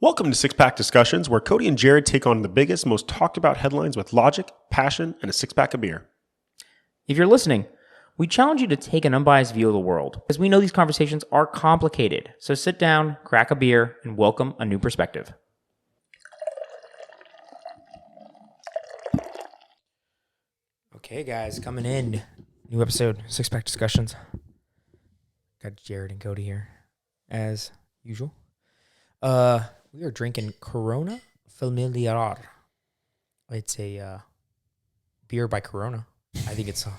Welcome to Six Pack Discussions, where Cody and Jared take on the biggest, most talked about headlines with logic, passion, and a six pack of beer. If you're listening, we challenge you to take an unbiased view of the world, because we know these conversations are complicated. So sit down, crack a beer, and welcome a new perspective. Okay, guys, coming in. New episode, Six Pack Discussions. Got Jared and Cody here, as usual. We are drinking Corona Familiar. It's a beer by Corona. I think it's a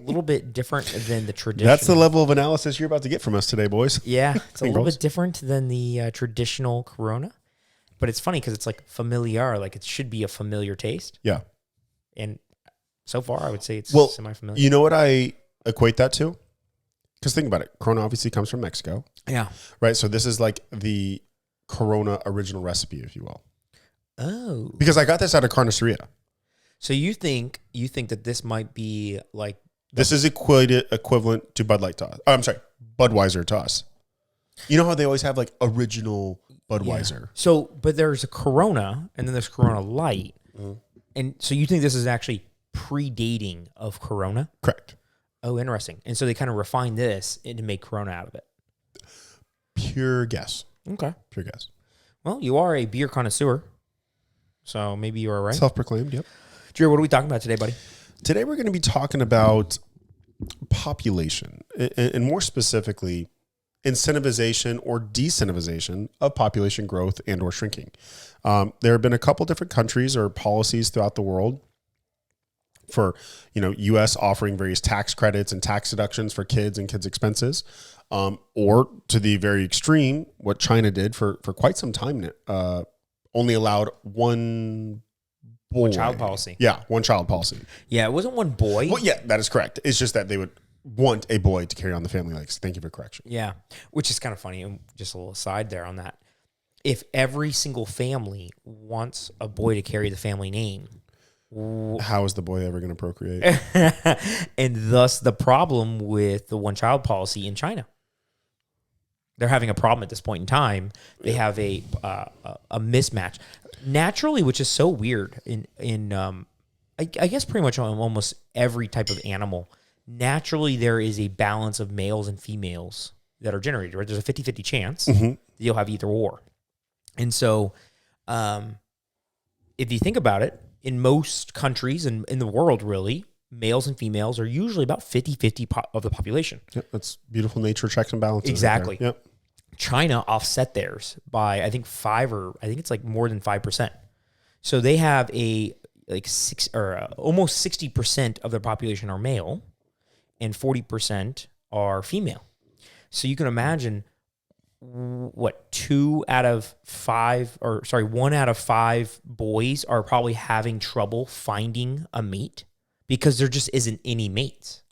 little bit different than the traditional. That's the level of analysis you're about to get from us today, boys. Yeah, it's a little bit different than the traditional Corona. But it's funny because it's like familiar, like it should be a familiar taste. Yeah. And so far, I would say it's semi-familiar. You know what I equate that to? Because think about it. Corona obviously comes from Mexico. Yeah. Right? So this is like the Corona original recipe, if you will. Oh. Because I got this out of Carniceria. So you think that this might be like... This is equivalent to Bud Light to us. Oh, I'm sorry, Budweiser to us. You know how they always have like original Budweiser? Yeah. So, but there's a Corona and then there's Corona Light. Mm-hmm. And so you think this is actually predating of Corona? Correct. Oh, interesting. And so they kind of refined this to make Corona out of it. Pure guess. Okay. Pure guess. Well, you are a beer connoisseur, so maybe you are right. Self-proclaimed, yep. Drew, what are we talking about today, buddy? Today we're going to be talking about population, and more specifically, incentivization or disincentivization of population growth and or shrinking. There have been a couple different countries or policies throughout the world for, U.S. offering various tax credits and tax deductions for kids and kids' expenses, or to the very extreme, what China did for quite some time, only allowed one boy. One child policy. Yeah, one child policy. Yeah, it wasn't one boy. Well, yeah, that is correct. It's just that they would want a boy to carry on the family legacy. Thank you for correction. Yeah, which is kind of funny. And just a little aside there on that. If every single family wants a boy to carry the family name, how is the boy ever going to procreate? And thus the problem with the one child policy in China. They're having a problem at this point in time. They have a mismatch naturally, which is so weird I guess pretty much on almost every type of animal. Naturally, there is a balance of males and females that are generated, right? There's a 50-50 chance that you'll have either or. And so if you think about it, in most countries and in the world, really, males and females are usually about 50-50 of the population. Yep, that's beautiful nature checks and balances. Exactly. Right. Yep. China offset theirs by, I think it's like more than 5%. So they have almost 60% of their population are male and 40% are female. So you can imagine what 1 out of 5 boys are probably having trouble finding a mate because there just isn't any mates,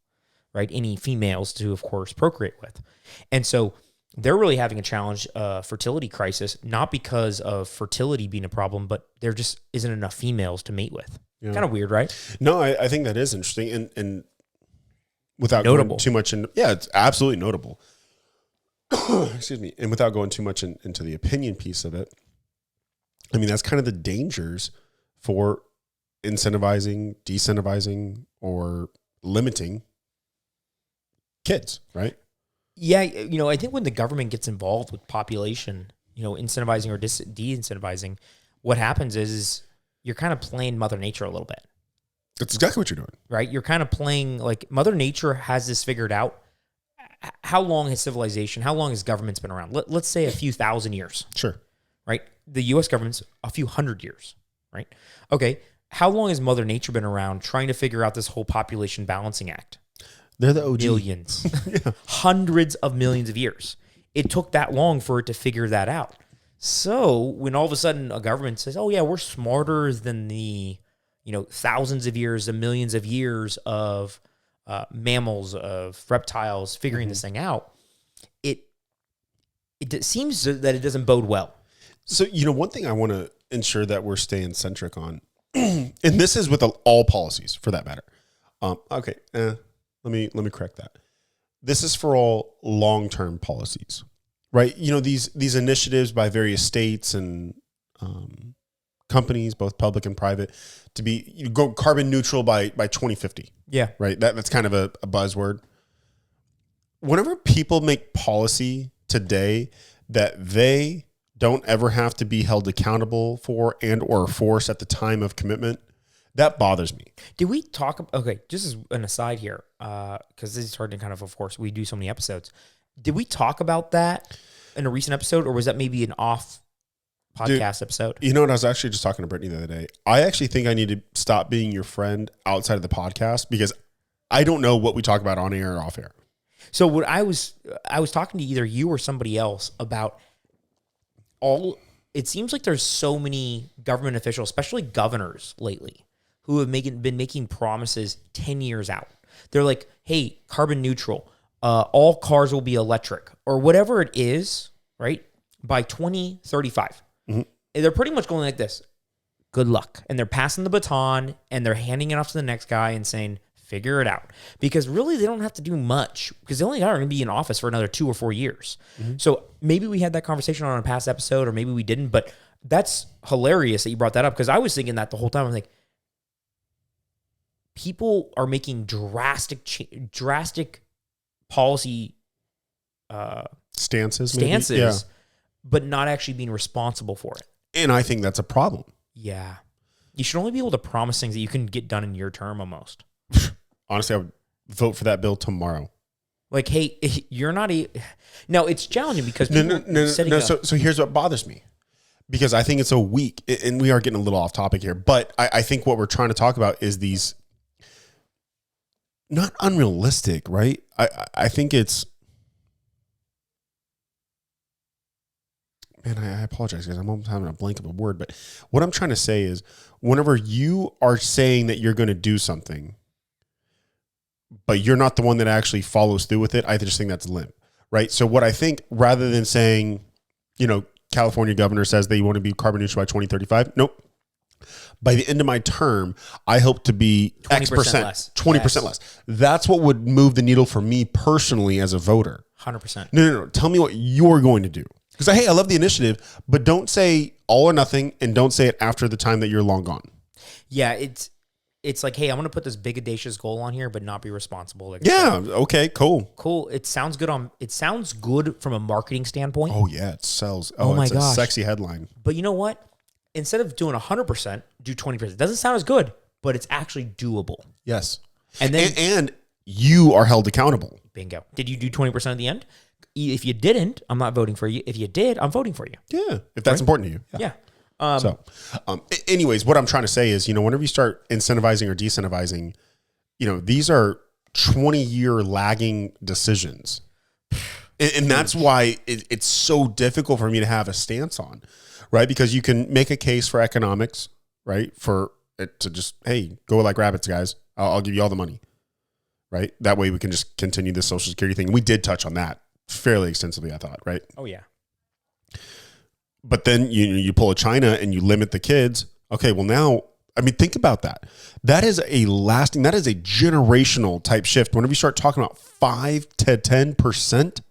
right? Any females to, of course, procreate with. And so they're really having a challenge, fertility crisis, not because of fertility being a problem, but there just isn't enough females to mate with. Yeah. Kind of weird, right? No, I think that is interesting. And without notable. Going too much in, yeah, it's absolutely notable. Excuse me. And without going too much into the opinion piece of it, I mean, that's kind of the dangers for incentivizing, decentivizing, or limiting kids, right? Yeah, I think when the government gets involved with population, incentivizing or de-incentivizing, what happens is you're kind of playing Mother Nature a little bit. That's exactly what you're doing. Right? You're kind of playing, like, Mother Nature has this figured out. How long has government's been around? Let's say a few thousand years. Sure. Right? The U.S. government's a few hundred years, right? Okay, how long has Mother Nature been around trying to figure out this whole population balancing act? They're the OG. Millions. Yeah. Hundreds of millions of years. It took that long for it to figure that out. So when all of a sudden a government says, oh yeah, we're smarter than the, thousands of years, the millions of years of mammals, of reptiles figuring this thing out, it seems that it doesn't bode well. So, one thing I want to ensure that we're staying centric on, and this is with all policies for that matter. Let me correct that. This is for all long-term policies, right? These initiatives by various states and companies, both public and private, to be go carbon neutral by 2050. Yeah. Right. That's kind of a buzzword. Whenever people make policy today that they don't ever have to be held accountable for and or force at the time of commitment, that bothers me. Did we talk? Okay, just as an aside here, because this is hard to kind of course, we do so many episodes. Did we talk about that in a recent episode, or was that maybe an off podcast episode? You know what? I was actually just talking to Brittany the other day. I actually think I need to stop being your friend outside of the podcast because I don't know what we talk about on air or off air. So what I was talking to either you or somebody else about it seems like there's so many government officials, especially governors lately, who have been making promises 10 years out. They're like, hey, carbon neutral, all cars will be electric or whatever it is, right? By 2035. Mm-hmm. And they're pretty much going like this. Good luck. And they're passing the baton and they're handing it off to the next guy and saying, figure it out. Because really they don't have to do much because they only are going to be in office for another 2 or 4 years. Mm-hmm. So maybe we had that conversation on a past episode or maybe we didn't, but that's hilarious that you brought that up because I was thinking that the whole time. I'm like, people are making drastic policy stances, yeah, but not actually being responsible for it. And I think that's a problem. Yeah. You should only be able to promise things that you can get done in your term almost. Honestly, I would vote for that bill tomorrow. Like, hey, you're not no, it's challenging because no. So here's what bothers me. Because I think it's so weak, and we are getting a little off topic here, but I think what we're trying to talk about is these not unrealistic, right? I think it's, man, I apologize because I'm almost having a blank of a word, but what I'm trying to say is whenever you are saying that you're going to do something, but you're not the one that actually follows through with it, I just think that's limp, right? So what I think, rather than saying, California governor says they want to be carbon neutral by 2035. Nope. By the end of my term, I hope to be 20% less. 20% less. That's what would move the needle for me personally as a voter. 100%. No. Tell me what you're going to do. Because, hey, I love the initiative, but don't say all or nothing and don't say it after the time that you're long gone. Yeah, it's like, hey, I'm going to put this big audacious goal on here, but not be responsible. Like, okay, cool. Cool. It sounds good from a marketing standpoint. Oh, yeah, it sells. Oh my gosh. A sexy headline. But you know what? Instead of doing 100%, do 20%. It doesn't sound as good, but it's actually doable. Yes. And then and you are held accountable. Bingo. Did you do 20% at the end? If you didn't, I'm not voting for you. If you did, I'm voting for you. Yeah, if that's important to you. Yeah. Anyways, what I'm trying to say is, whenever you start incentivizing or decentivizing, these are 20-year lagging decisions. And that's why it's so difficult for me to have a stance on, right? Because you can make a case for economics, right? For it to just, hey, go like rabbits, guys. I'll give you all the money, right? That way we can just continue this Social Security thing. We did touch on that fairly extensively, I thought, right? Oh, yeah. But then you pull a China and you limit the kids. Okay, well now, think about that. That is a generational type shift. Whenever you start talking about 5 to 10%,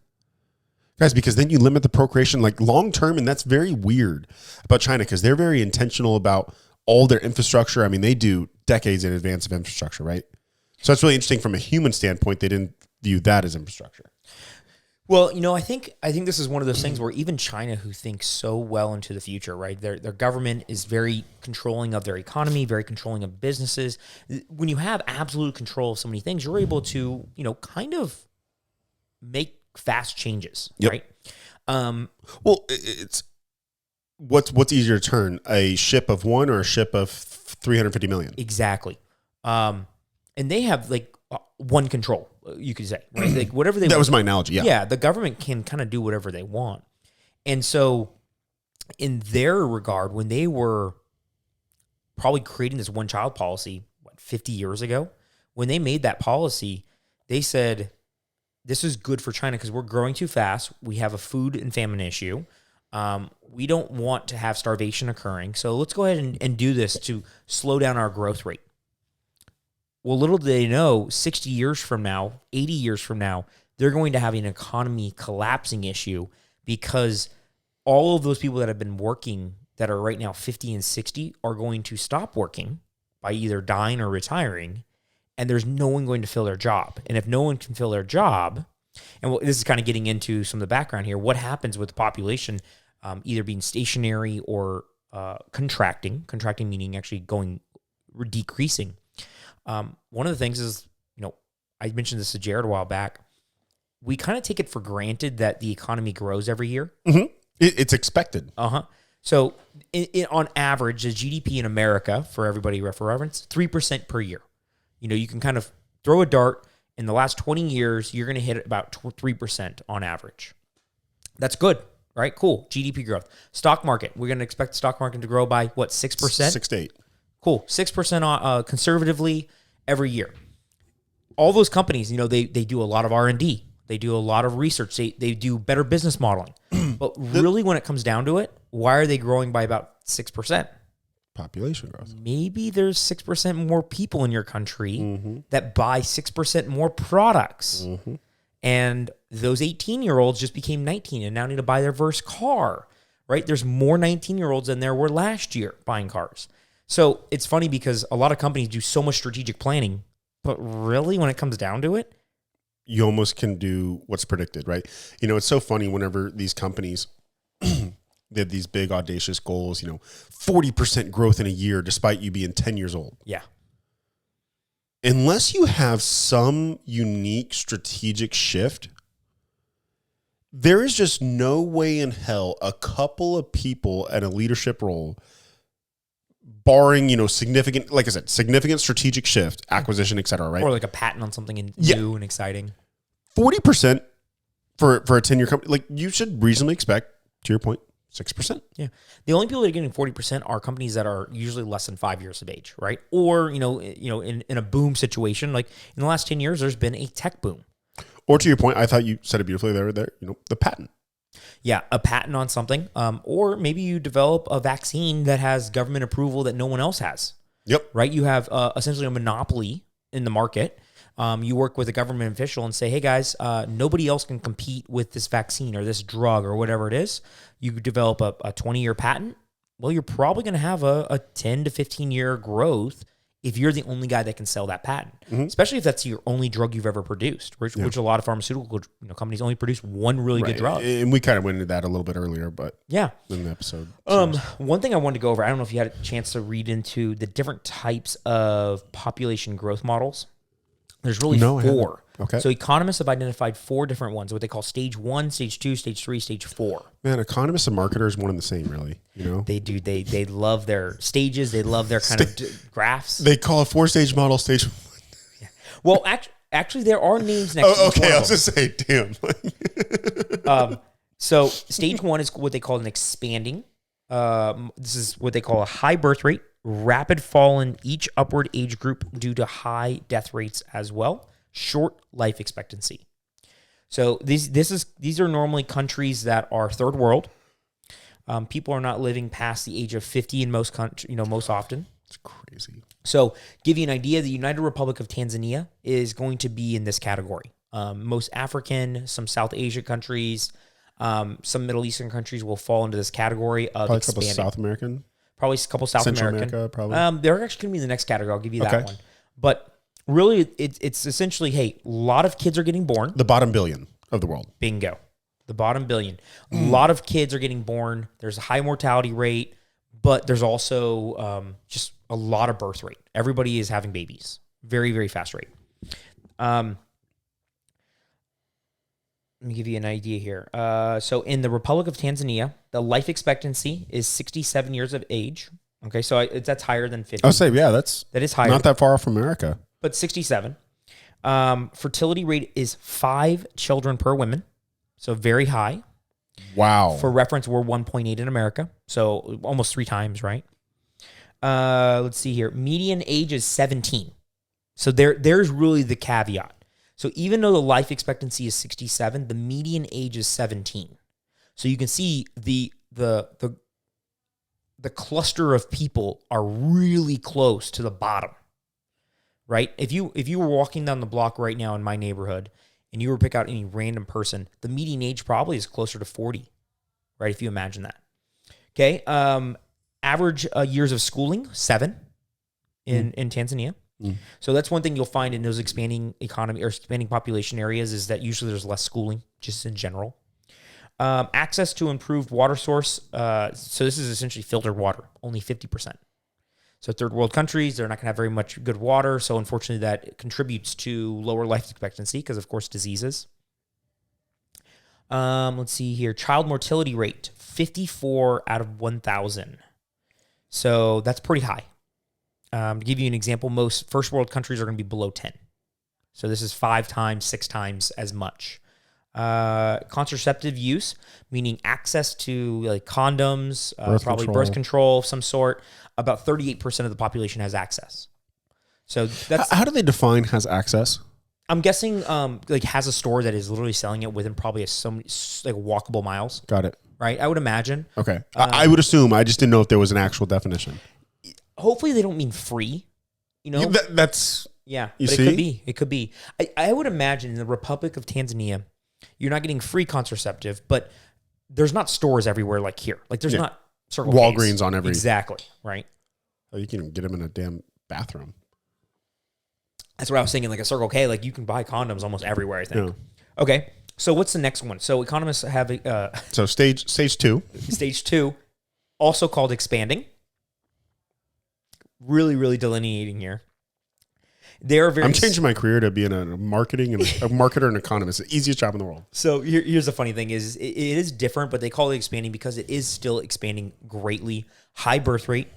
guys, because then you limit the procreation like long term, and that's very weird about China because they're very intentional about all their infrastructure. They do decades in advance of infrastructure, right? So it's really interesting from a human standpoint. They didn't view that as infrastructure. Well, I think this is one of those things where even China, who thinks so well into the future, right? Their government is very controlling of their economy, very controlling of businesses. When you have absolute control of so many things, you're able to, kind of make fast changes, right? Well, it's what's easier to turn, a ship of one or a ship of 350 million? Exactly. And they have like one control, you could say, right? Like whatever they that want. was my analogy. Yeah. The government can kind of do whatever they want. And so in their regard, when they were probably creating this one child policy, 50 years ago, when they made that policy, they said, this is good for China because we're growing too fast. We have a food and famine issue. We don't want to have starvation occurring. So let's go ahead and do this to slow down our growth rate. Well, little do they know, 60 years from now, 80 years from now, they're going to have an economy collapsing issue because all of those people that have been working that are right now 50 and 60 are going to stop working by either dying or retiring, and there's no one going to fill their job. And if no one can fill their job, and this is kind of getting into some of the background here, what happens with the population either being stationary or contracting meaning actually decreasing. One of the things is, I mentioned this to Jared a while back, we kind of take it for granted that the economy grows every year. Mm-hmm. It's expected. So on average, the GDP in America, for everybody for reference, 3% per year. You can kind of throw a dart. In the last 20 years, you're going to hit about 3% on average. That's good, right? Cool. GDP growth. Stock market. We're going to expect the stock market to grow by, 6%? 6 to 8. Cool. 6% conservatively every year. All those companies, they do a lot of R&D. They do a lot of research. They do better business modeling. But really, when it comes down to it, why are they growing by about 6%? Population growth. Maybe there's 6% more people in your country that buy 6% more products. And those 18-year-olds just became 19 and now need to buy their first car, right? There's more 19-year-olds than there were last year buying cars. So it's funny because a lot of companies do so much strategic planning, but really when it comes down to it, you almost can do what's predicted, right? It's so funny whenever these companies, they have these big audacious goals, 40% growth in a year despite you being 10 years old. Yeah. Unless you have some unique strategic shift, there is just no way in hell a couple of people at a leadership role, barring, significant, like I said, significant strategic shift, acquisition, et cetera, right? Or like a patent on something new and exciting. 40% for a 10-year company, like you should reasonably expect, to your point, 6%. Yeah. The only people that are getting 40% are companies that are usually less than 5 years of age, right? Or, in a boom situation, like in the last 10 years, there's been a tech boom. Or to your point, I thought you said it beautifully there, the patent. Yeah, a patent on something. Or maybe you develop a vaccine that has government approval that no one else has. Yep. Right? You have essentially a monopoly in the market. You work with a government official and say, hey guys, nobody else can compete with this vaccine or this drug or whatever it is. You develop a 20-year patent. Well, you're probably going to have a 10 to 15-year growth if you're the only guy that can sell that patent, especially if that's your only drug you've ever produced, which a lot of pharmaceutical companies only produce one really good drug. And we kind of went into that a little bit earlier, but yeah, in the episode. One thing I wanted to go over, I don't know if you had a chance to read into the different types of population growth models. There's really four. Okay. So economists have identified 4 different ones, what they call stage 1, stage 2, stage 3, stage 4. Man, economists and marketers, one and the same, really. They do. They love their stages. They love their kind of graphs. They call a 4-stage model stage 1. Yeah. Well, actually, there are names next to each okay, one I was just saying, damn. So stage 1 is what they call an expanding. This is what they call a high birth rate, rapid fall in each upward age group due to high death rates as well, short life expectancy. So these are normally countries that are third world. People are not living past the age of 50 in most most often. It's crazy. So give you an idea, the United Republic of Tanzania is going to be in this category. Most African, some South Asia countries, some Middle Eastern countries will fall into this category of Probably expanding. a couple South American. Probably a couple South Central American. America, probably. They're actually going to be the next category. I'll give you that one. But really, it's essentially, hey, a lot of kids are getting born. The bottom billion of the world. Bingo. The bottom billion. A lot of kids are getting born. There's a high mortality rate, but there's also just a lot of birth rate. Everybody is having babies. Very, very fast rate. Let me give you an idea here. So in the Republic of Tanzania, the life expectancy is 67 years of age. Okay, so that's higher than 50. I'll say, yeah, that is higher. Not that far off from America. But 67. Fertility rate is 5 children per woman. So very high. Wow. For reference, we're 1.8 in America. So almost 3 times, right? Let's see here. Median age is 17. So there's really the caveat. So even though the life expectancy is 67, the median age is 17. So you can see the cluster of people are really close to the bottom, right? If you were walking down the block right now in my neighborhood and you were to pick out any random person, the median age probably is closer to 40. right? If you imagine that. Okay. Average years of schooling, 7 in Tanzania. So that's one thing you'll find in those expanding economy or expanding population areas is that usually there's less schooling just in general. Access to improved water source. So this is essentially filtered water, only 50%. So third world countries, they're not going to have very much good water. So unfortunately that contributes to lower life expectancy because of course diseases. Let's see here. Child mortality rate, 54 out of 1,000. So that's pretty high. To give you an example, most first world countries are going to be below 10. So this is 5 times, 6 times as much. Contraceptive use, meaning access to like condoms, probably birth control of some sort. About 38% of the population has access. So that's how do they define has access? I'm guessing like has a store that is literally selling it within probably like walkable miles. Got it. Right, I would imagine. Okay, I would assume. I just didn't know if there was an actual definition. Hopefully, they don't mean free. You know, that's yeah. You but see? It could be. It could be. I would imagine in the Republic of Tanzania, you're not getting free contraceptive, but there's not stores everywhere like here. Like there's not Circle Walgreens K's. on every exactly right. Oh, you can even get them in a damn bathroom. That's what I was thinking. Like a Circle K, like you can buy condoms almost everywhere. I think. Yeah. Okay, so what's the next one? So economists have so stage 2. Stage 2, also called expanding. Really, really delineating here. I'm changing my career to being a marketing and a marketer and economist. The easiest job in the world. So here's the funny thing is it is different, but they call it expanding because it is still expanding greatly. High birth rate,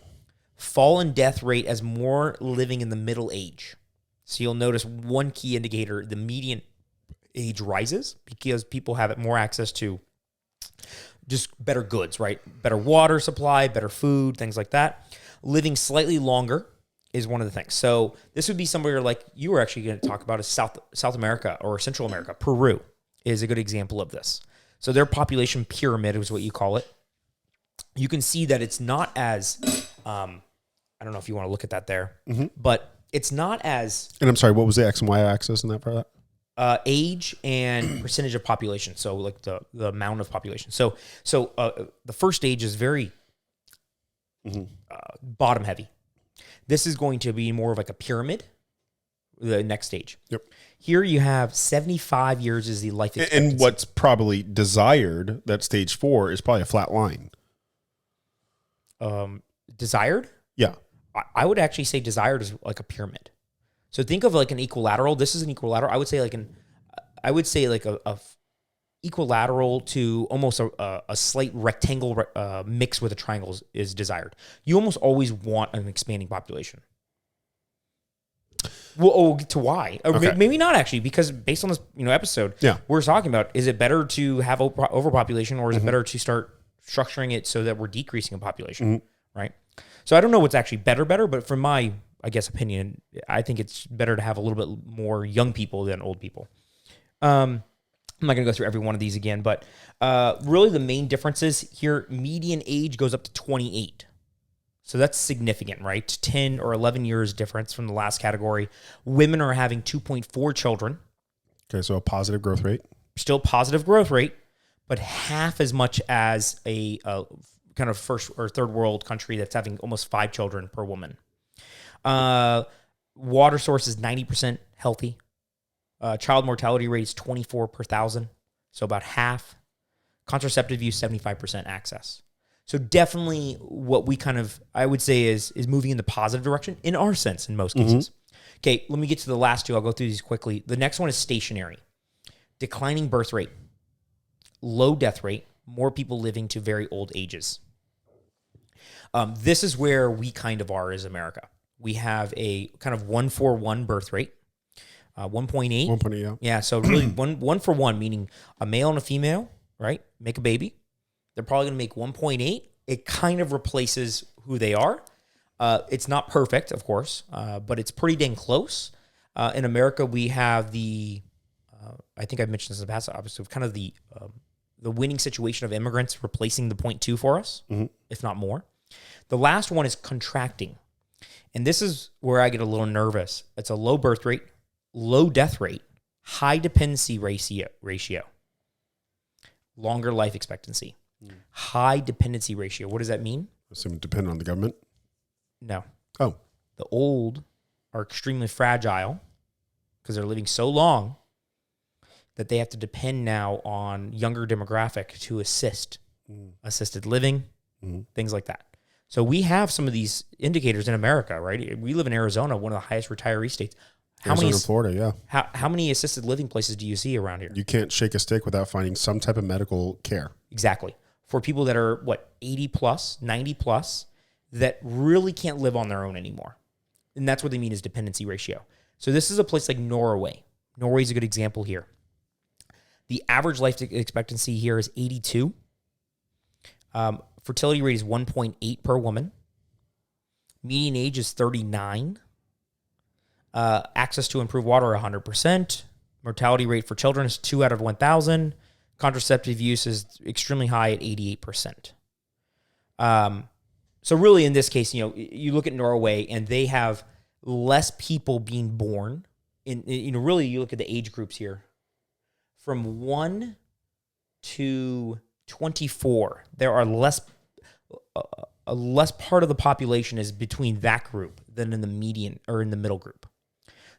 fall and death rate as more living in the middle age. So you'll notice one key indicator, the median age rises because people have more access to just better goods, right? Better water supply, better food, things like that. Living slightly longer is one of the things. So this would be somewhere like you were actually going to talk about is South America or Central America. Peru is a good example of this. So their population pyramid is what you call it. You can see that it's not as, I don't know if you want to look at that there, but it's not as... And I'm sorry, what was the X and Y axis in that part of that? Age and percentage of population. So like the amount of population. So the first stage is very bottom heavy. This is going to be more of like a pyramid, the next stage. Yep. Here you have 75 years is the life expectancy. And what's probably desired, that stage 4, is probably a flat line. Desired? Yeah. I would actually say desired is like a pyramid. So think of like an equilateral. This is an equilateral. I would say like a equilateral to almost a slight rectangle mix with a triangle is desired. You almost always want an expanding population. We'll get to why. Okay. Maybe not actually, because based on this episode, we're talking about, is it better to have overpopulation or is it better to start structuring it so that we're decreasing in population, right? So I don't know what's actually better, but from my, I guess, opinion, I think it's better to have a little bit more young people than old people. I'm not going to go through every one of these again, but really the main differences here, median age goes up to 28. So that's significant, right? 10 or 11 years difference from the last category. Women are having 2.4 children. Okay, so a positive growth rate. Still positive growth rate, but half as much as a kind of first or third world country that's having almost 5 children per woman. Water source is 90% healthy. Child mortality rate is 24 per 1,000, so about half. Contraceptive use, 75% access. So definitely what we kind of, I would say is moving in the positive direction in our sense in most cases. Okay, let me get to the last 2. I'll go through these quickly. The next one is stationary. Declining birth rate, low death rate, more people living to very old ages. This is where we kind of are as America. We have a kind of 1-for-1 birth rate. 1.8. 1.8, yeah. Yeah, so really one for one, meaning a male and a female, right? Make a baby. They're probably going to make 1.8. It kind of replaces who they are. It's not perfect, of course, but it's pretty dang close. In America, we have the, I think I've mentioned this in the past, obviously, kind of the winning situation of immigrants replacing the 0.2 for us, if not more. The last one is contracting. And this is where I get a little nervous. It's a low birth rate, low death rate, high dependency ratio, longer life expectancy. High dependency ratio. What does that mean? Assuming dependent on the government. No. Oh. The old are extremely fragile because they're living so long that they have to depend now on younger demographic to assist. Assisted living, things like that. So we have some of these indicators in America, right? We live in Arizona, one of the highest retiree states. Arizona, Florida, yeah. How many assisted living places do you see around here? You can't shake a stick without finding some type of medical care. Exactly. For people that are, 80 plus, 90 plus, that really can't live on their own anymore. And that's what they mean is dependency ratio. So this is a place like Norway. Norway is a good example here. The average life expectancy here is 82. Fertility rate is 1.8 per woman. Median age is 39. Access to improved water, 100%. Mortality rate for children is 2 out of 1,000. Contraceptive use is extremely high at 88%. So really in this case, you look at Norway and they have less people being born. Really you look at the age groups here. From 1 to 24, there are less part of the population is between that group than in the median or in the middle group.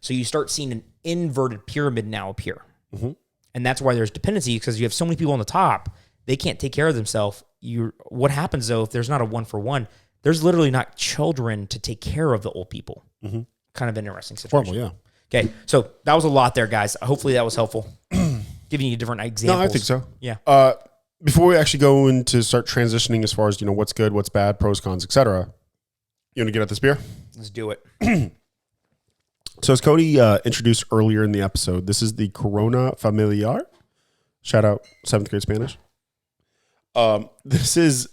So you start seeing an inverted pyramid now appear. And that's why there's dependency, because you have so many people on the top, they can't take care of themselves. What happens though, if there's not a 1-for-1, there's literally not children to take care of the old people. Kind of interesting situation. Horrible, yeah. Okay, so that was a lot there, guys. Hopefully that was helpful. Giving you different examples. No, I think so. Yeah. Before we actually go into start transitioning as far as, what's good, what's bad, pros, cons, etc., you want to get at this beer? Let's do it. So as Cody introduced earlier in the episode, this is the Corona Familiar. Shout out 7th grade Spanish. This is,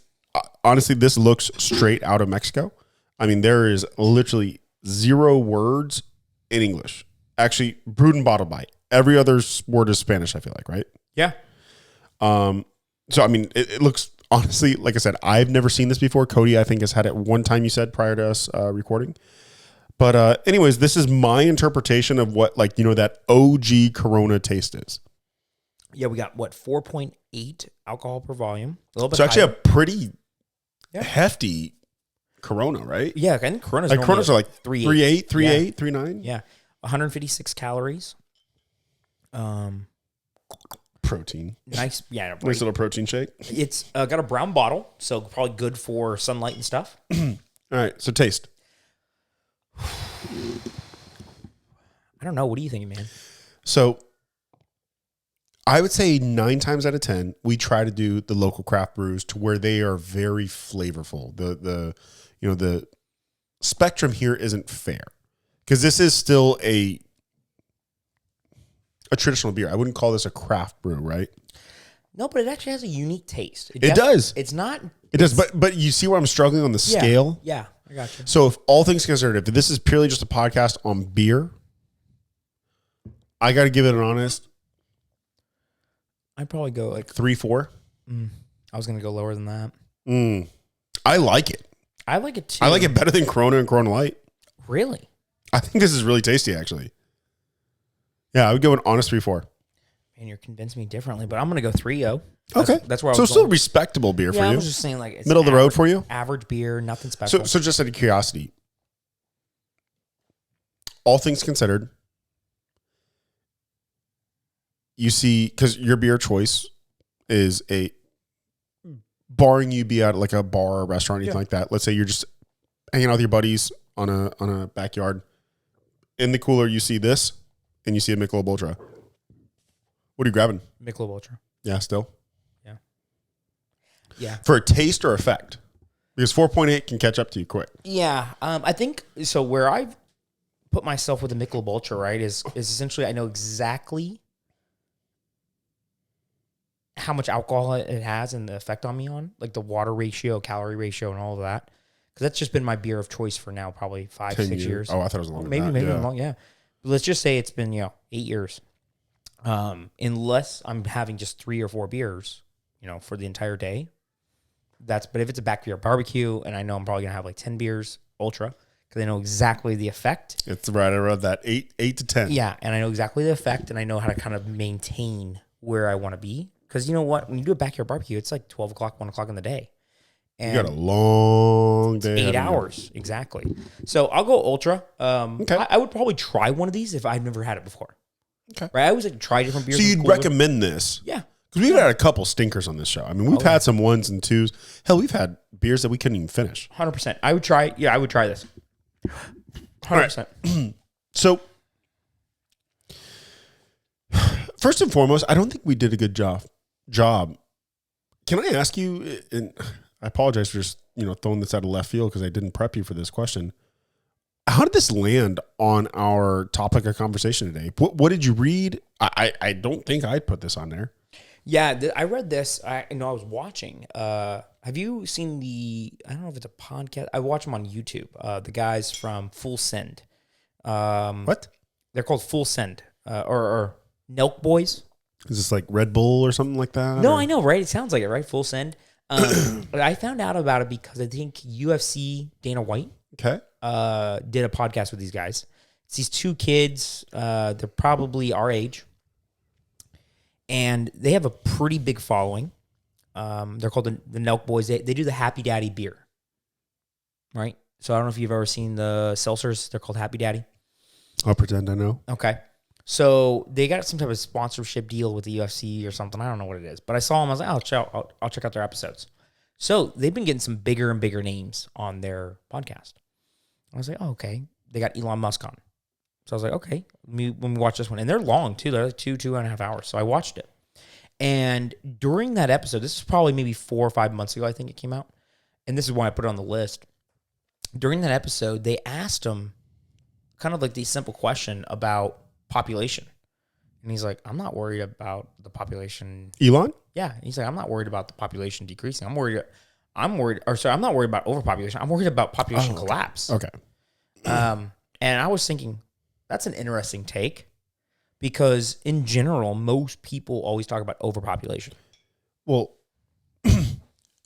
honestly, this looks straight out of Mexico. I mean, there is literally 0 words in English. Actually, brewed and bottled by. Every other word is Spanish, I feel like, right? Yeah. So, I mean, it looks, honestly, like I said, I've never seen this before. Cody, I think, has had it one time, you said, prior to us recording. But anyways, this is my interpretation of what, that OG Corona taste is. Yeah, we got, 4.8 alcohol per volume. A little bit So, actually higher. a pretty hefty Corona, right? Yeah, I think Corona's Coronas are 3.8, 3.8, 3.9. Yeah, 156 calories. Protein. Nice, yeah. Nice little protein shake. It's got a brown bottle, so probably good for sunlight and stuff. All right, so taste. I don't know. What are you thinking, man? So I would say 9 times out of 10, we try to do the local craft brews to where they are very flavorful. The spectrum here isn't fair because this is still a traditional beer. I wouldn't call this a craft brew, right? No, but it actually has a unique taste. It does. It's not. It does, but you see where I'm struggling on the scale? Yeah, I got you. So if all things considered, if this is purely just a podcast on beer, I got to give it an honest. I'd probably go 3-4. I was going to go lower than that. I like it. I like it too. I like it better than Corona and Corona Light. Really? I think this is really tasty, actually. Yeah, I would go an honest 3-4. Man, you're convincing me differently, but I'm going to go 3-0. Okay. That's where I was So still going. respectable beer for Yeah, I you. was just saying it's Middle of the road for you? Average beer, nothing special. So just out of curiosity, all things considered, you see, because your beer choice is barring you be at like a bar or restaurant or anything like that. Let's say you're just hanging out with your buddies on a backyard. In the cooler, you see this, and you see a Michelob Ultra. What are you grabbing? Michelob Ultra. Yeah, still? Yeah. Yeah. For a taste or effect? Because 4.8 can catch up to you quick. Yeah. I think, so where I've put myself with the Michelob Ultra, right, is essentially I know exactly how much alcohol it has and the effect on me on, like the water ratio, calorie ratio, and all of that. Because that's just been my beer of choice for now probably 5-6 years. Oh, I thought it was longer. Maybe long, yeah. But let's just say it's been 8 years. Unless I'm having just 3 or 4 beers, for the entire day. But if it's a backyard barbecue and I know I'm probably gonna have like 10 beers ultra because I know exactly the effect. It's right around that 8 to 10. Yeah, and I know exactly the effect and I know how to kind of maintain where I want to be. Because you know what? When you do a backyard barbecue, it's like 12 o'clock, 1 o'clock in the day. And You got a long day. 8 hours. Exactly. So I'll go ultra. Okay. I would probably try one of these if I've never had it before. Okay. Right? I always like to try different beers. So you'd cooler. recommend this? Yeah. Because we've had a couple stinkers on this show. I mean, we've had some 1s and 2s. Hell, we've had beers that we couldn't even finish. 100%. I would try. Yeah, I would try this. 100%. Right. So, first and foremost, I don't think we did a good job. Can I ask you, and I apologize for just, throwing this out of left field because I didn't prep you for this question. How did this land on our topic of conversation today? What did you read? I don't think I'd put this on there. Yeah, I read this. I was watching. Have you seen I don't know if it's a podcast. I watch them on YouTube. The guys from Full Send. What? They're called Full Send or Nelk Boys. Is this like Red Bull or something like that? No, or? I know, right? It sounds like it, right? Full Send. I found out about it because I think UFC Dana White Okay. did a podcast with these guys. It's these two kids. They're probably our age. And they have a pretty big following. They're called the Nelk Boys. They do the Happy Daddy beer, right? So I don't know if you've ever seen the seltzers. They're called Happy Daddy. I'll pretend I know. Okay. So they got some type of sponsorship deal with the UFC or something. I don't know what it is. But I saw them. I was like, I'll check out their episodes. So they've been getting some bigger and bigger names on their podcast. I was like, oh, okay. They got Elon Musk on. So I was like, okay, when we watch this one. And they're long, too. They're like 2.5 hours. So I watched it. And during that episode, this is probably maybe 4 or 5 months ago, I think it came out. And this is why I put it on the list. During that episode, they asked him kind of like the simple question about population. And he's like, I'm not worried about the population. Elon? Yeah. He's like, I'm not worried about the population decreasing. I'm not worried about overpopulation. I'm worried about population collapse. Okay. And I was thinking, that's an interesting take because in general, most people always talk about overpopulation. Well,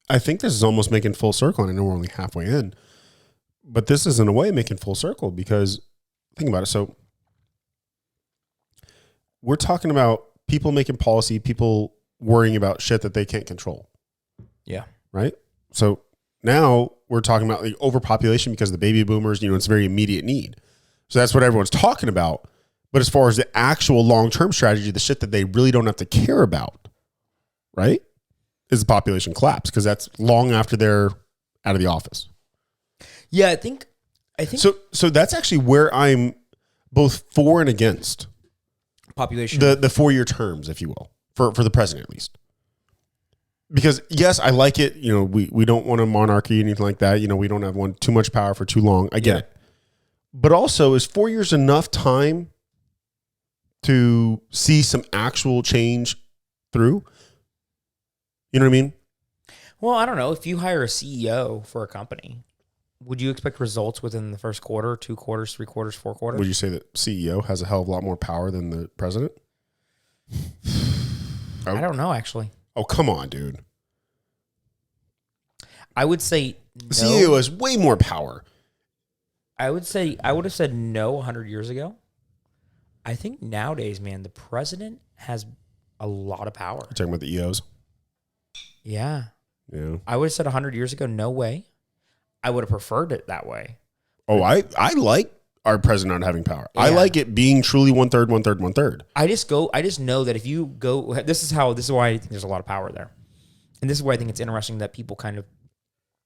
I think this is almost making full circle, and I know we're only halfway in, but this is in a way making full circle because think about it. So we're talking about people making policy, people worrying about shit that they can't control. Yeah. Right? So now we're talking about like overpopulation because of the baby boomers, it's a very immediate need. So that's what everyone's talking about. But as far as the actual long-term strategy, the shit that they really don't have to care about, right, is the population collapse because that's long after they're out of the office. Yeah, I think so that's actually where I'm both for and against population. The 4-year terms, if you will, for the president at least. Because yes, I like it. We don't want a monarchy or anything like that. We don't have too much power for too long. I get it. But also, is 4 years enough time to see some actual change through? You know what I mean? Well, I don't know. If you hire a CEO for a company, would you expect results within the first quarter, 2 quarters, 3 quarters, 4 quarters? Would you say that CEO has a hell of a lot more power than the president? I don't know, actually. Oh, come on, dude. I would say no. The CEO has way more power. I would have said no 100 years ago. I think nowadays, man, the president has a lot of power. You're talking about the EOs? Yeah. Yeah. I would have said 100 years ago, no way. I would have preferred it that way. Oh, I like our president not having power. Yeah. I like it being truly 1/3, 1/3, 1/3. I just know that if you go, this is why I think there's a lot of power there. And this is why I think it's interesting that people kind of,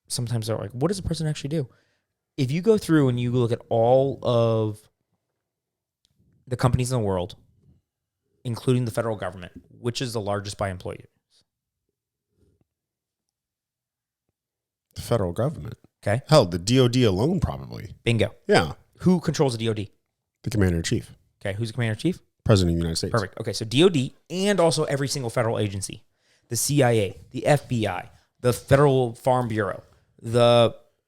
sometimes they're like, what does the president actually do? If you go through and you look at all of the companies in the world, including the federal government, which is the largest by employees? The federal government. Okay. Hell, the DOD alone probably. Bingo. Yeah. Who controls the DOD? The commander-in-chief. Okay. Who's the commander-in-chief? President of the United States. Perfect. Okay. So DOD and also every single federal agency, the CIA, the FBI, the Federal Farm Bureau,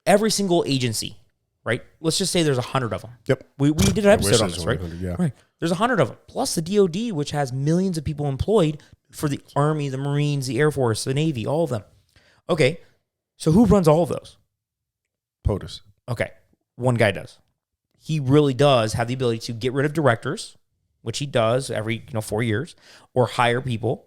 every single agency, right? Let's just say there's 100 of them. Yep. We did an episode on this, right? Yeah. Right. There's 100 of them. Plus the DOD, which has millions of people employed for the Army, the Marines, the Air Force, the Navy, all of them. Okay. So who runs all of those? POTUS. Okay. One guy does. He really does have the ability to get rid of directors, which he does every 4 years, or hire people.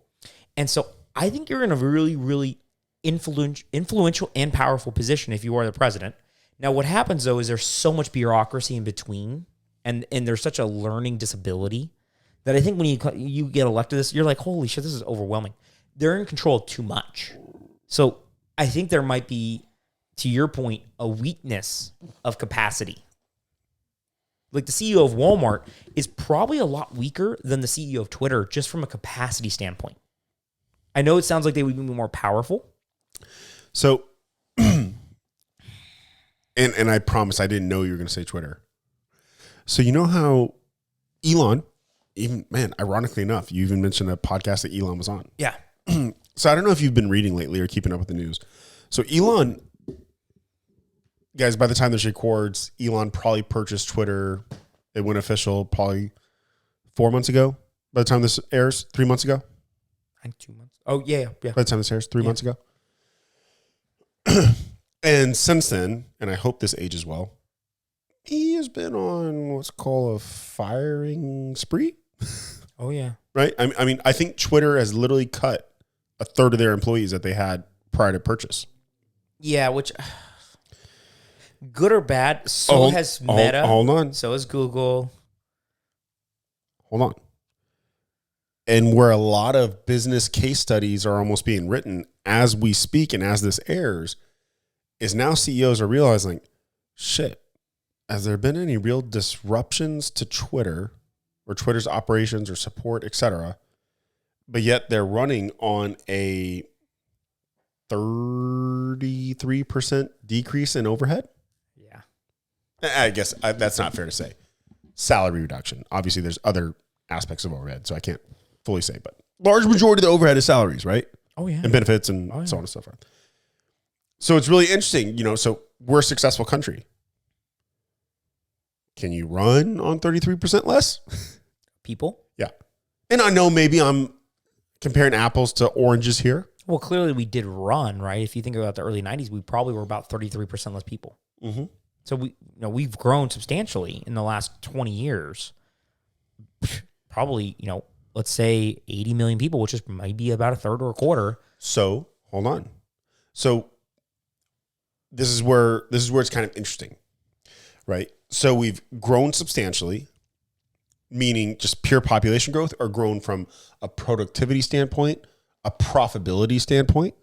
And so I think you're in a really, really influential and powerful position if you are the president. Now, what happens though is there's so much bureaucracy in between, and there's such a learning disability that I think when you get elected, you're like, holy shit, this is overwhelming. They're in control of too much. So I think there might be, to your point, a weakness of capacity. Like the CEO of Walmart is probably a lot weaker than the CEO of Twitter, just from a capacity standpoint. I know it sounds like they would be more powerful. So, and I promise I didn't know you were going to say Twitter. So you know how Elon, even, man, ironically enough, you even mentioned a podcast that Elon was on. Yeah. So I don't know if you've been reading lately or keeping up with the news. So Elon, guys, by the time this records, Elon probably purchased Twitter. It went official probably 4 months ago. By the time this airs, 3 months ago. I think 2 months. Oh, yeah. By the time this airs, 3 months ago. And since then, and I hope this ages well, he has been on what's called a firing spree. Oh, yeah. Right? I mean, I think Twitter has literally cut a third of their employees that they had prior to purchase. Yeah, which, good or bad, so has Meta. Hold on. So has Google. Hold on. And where a lot of business case studies are almost being written as we speak and as this airs, is now CEOs are realizing, shit, has there been any real disruptions to Twitter or Twitter's operations or support, et cetera? But yet they're running on a 33% decrease in overhead. Yeah. I guess that's not fair to say. Salary reduction. Obviously, there's other aspects of overhead, so I can't fully say, but large majority of the overhead is salaries, right? Oh, yeah. And benefits and so on and so forth. So it's really interesting, so we're a successful country. Can you run on 33% less? People? Yeah. And I know maybe I'm comparing apples to oranges here. Well, clearly we did run, right? If you think about the early 90s, we probably were about 33% less people. Mm-hmm. So we've grown substantially in the last 20 years. Probably, let's say 80 million people, which is maybe about a third or a quarter. So hold on. So this is where it's kind of interesting, right? So we've grown substantially, meaning just pure population growth, or grown from a productivity standpoint, a profitability standpoint?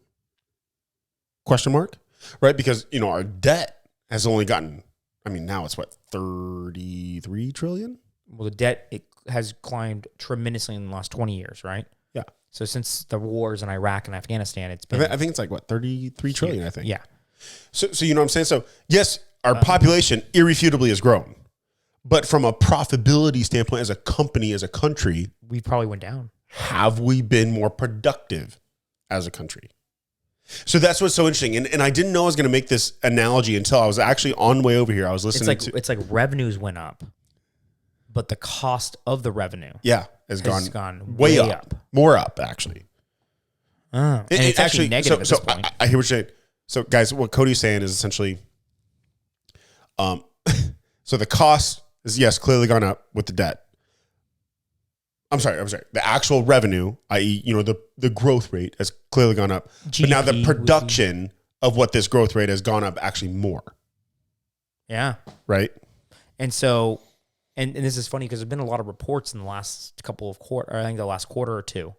Question mark, right? Because, our debt has only gotten, now it's what, 33 trillion? Well, the debt, it has climbed tremendously in the last 20 years, right? Yeah. So since the wars in Iraq and Afghanistan, it's been... I think it's like, what, 33 trillion, I think. Yeah. So you know what I'm saying? So, yes, our population irrefutably has grown. But from a profitability standpoint, as a company, as a country... We probably went down. Have we been more productive as a country? So that's what's so interesting. And I didn't know I was going to make this analogy until I was actually on the way over here. I was listening It's like revenues went up, but the cost of the revenue has gone way up. More up, actually. And it's actually negative at this point. I hear what you're saying. So, guys, what Cody's saying is essentially, so the cost is, yes, clearly gone up with the debt. I'm sorry. The actual revenue, i.e., the growth rate has clearly gone up. GDP, but now the production of what this growth rate has gone up actually more. Yeah. Right? And so, and this is funny because there's been a lot of reports in the last couple of quarter, I think the last quarter or two,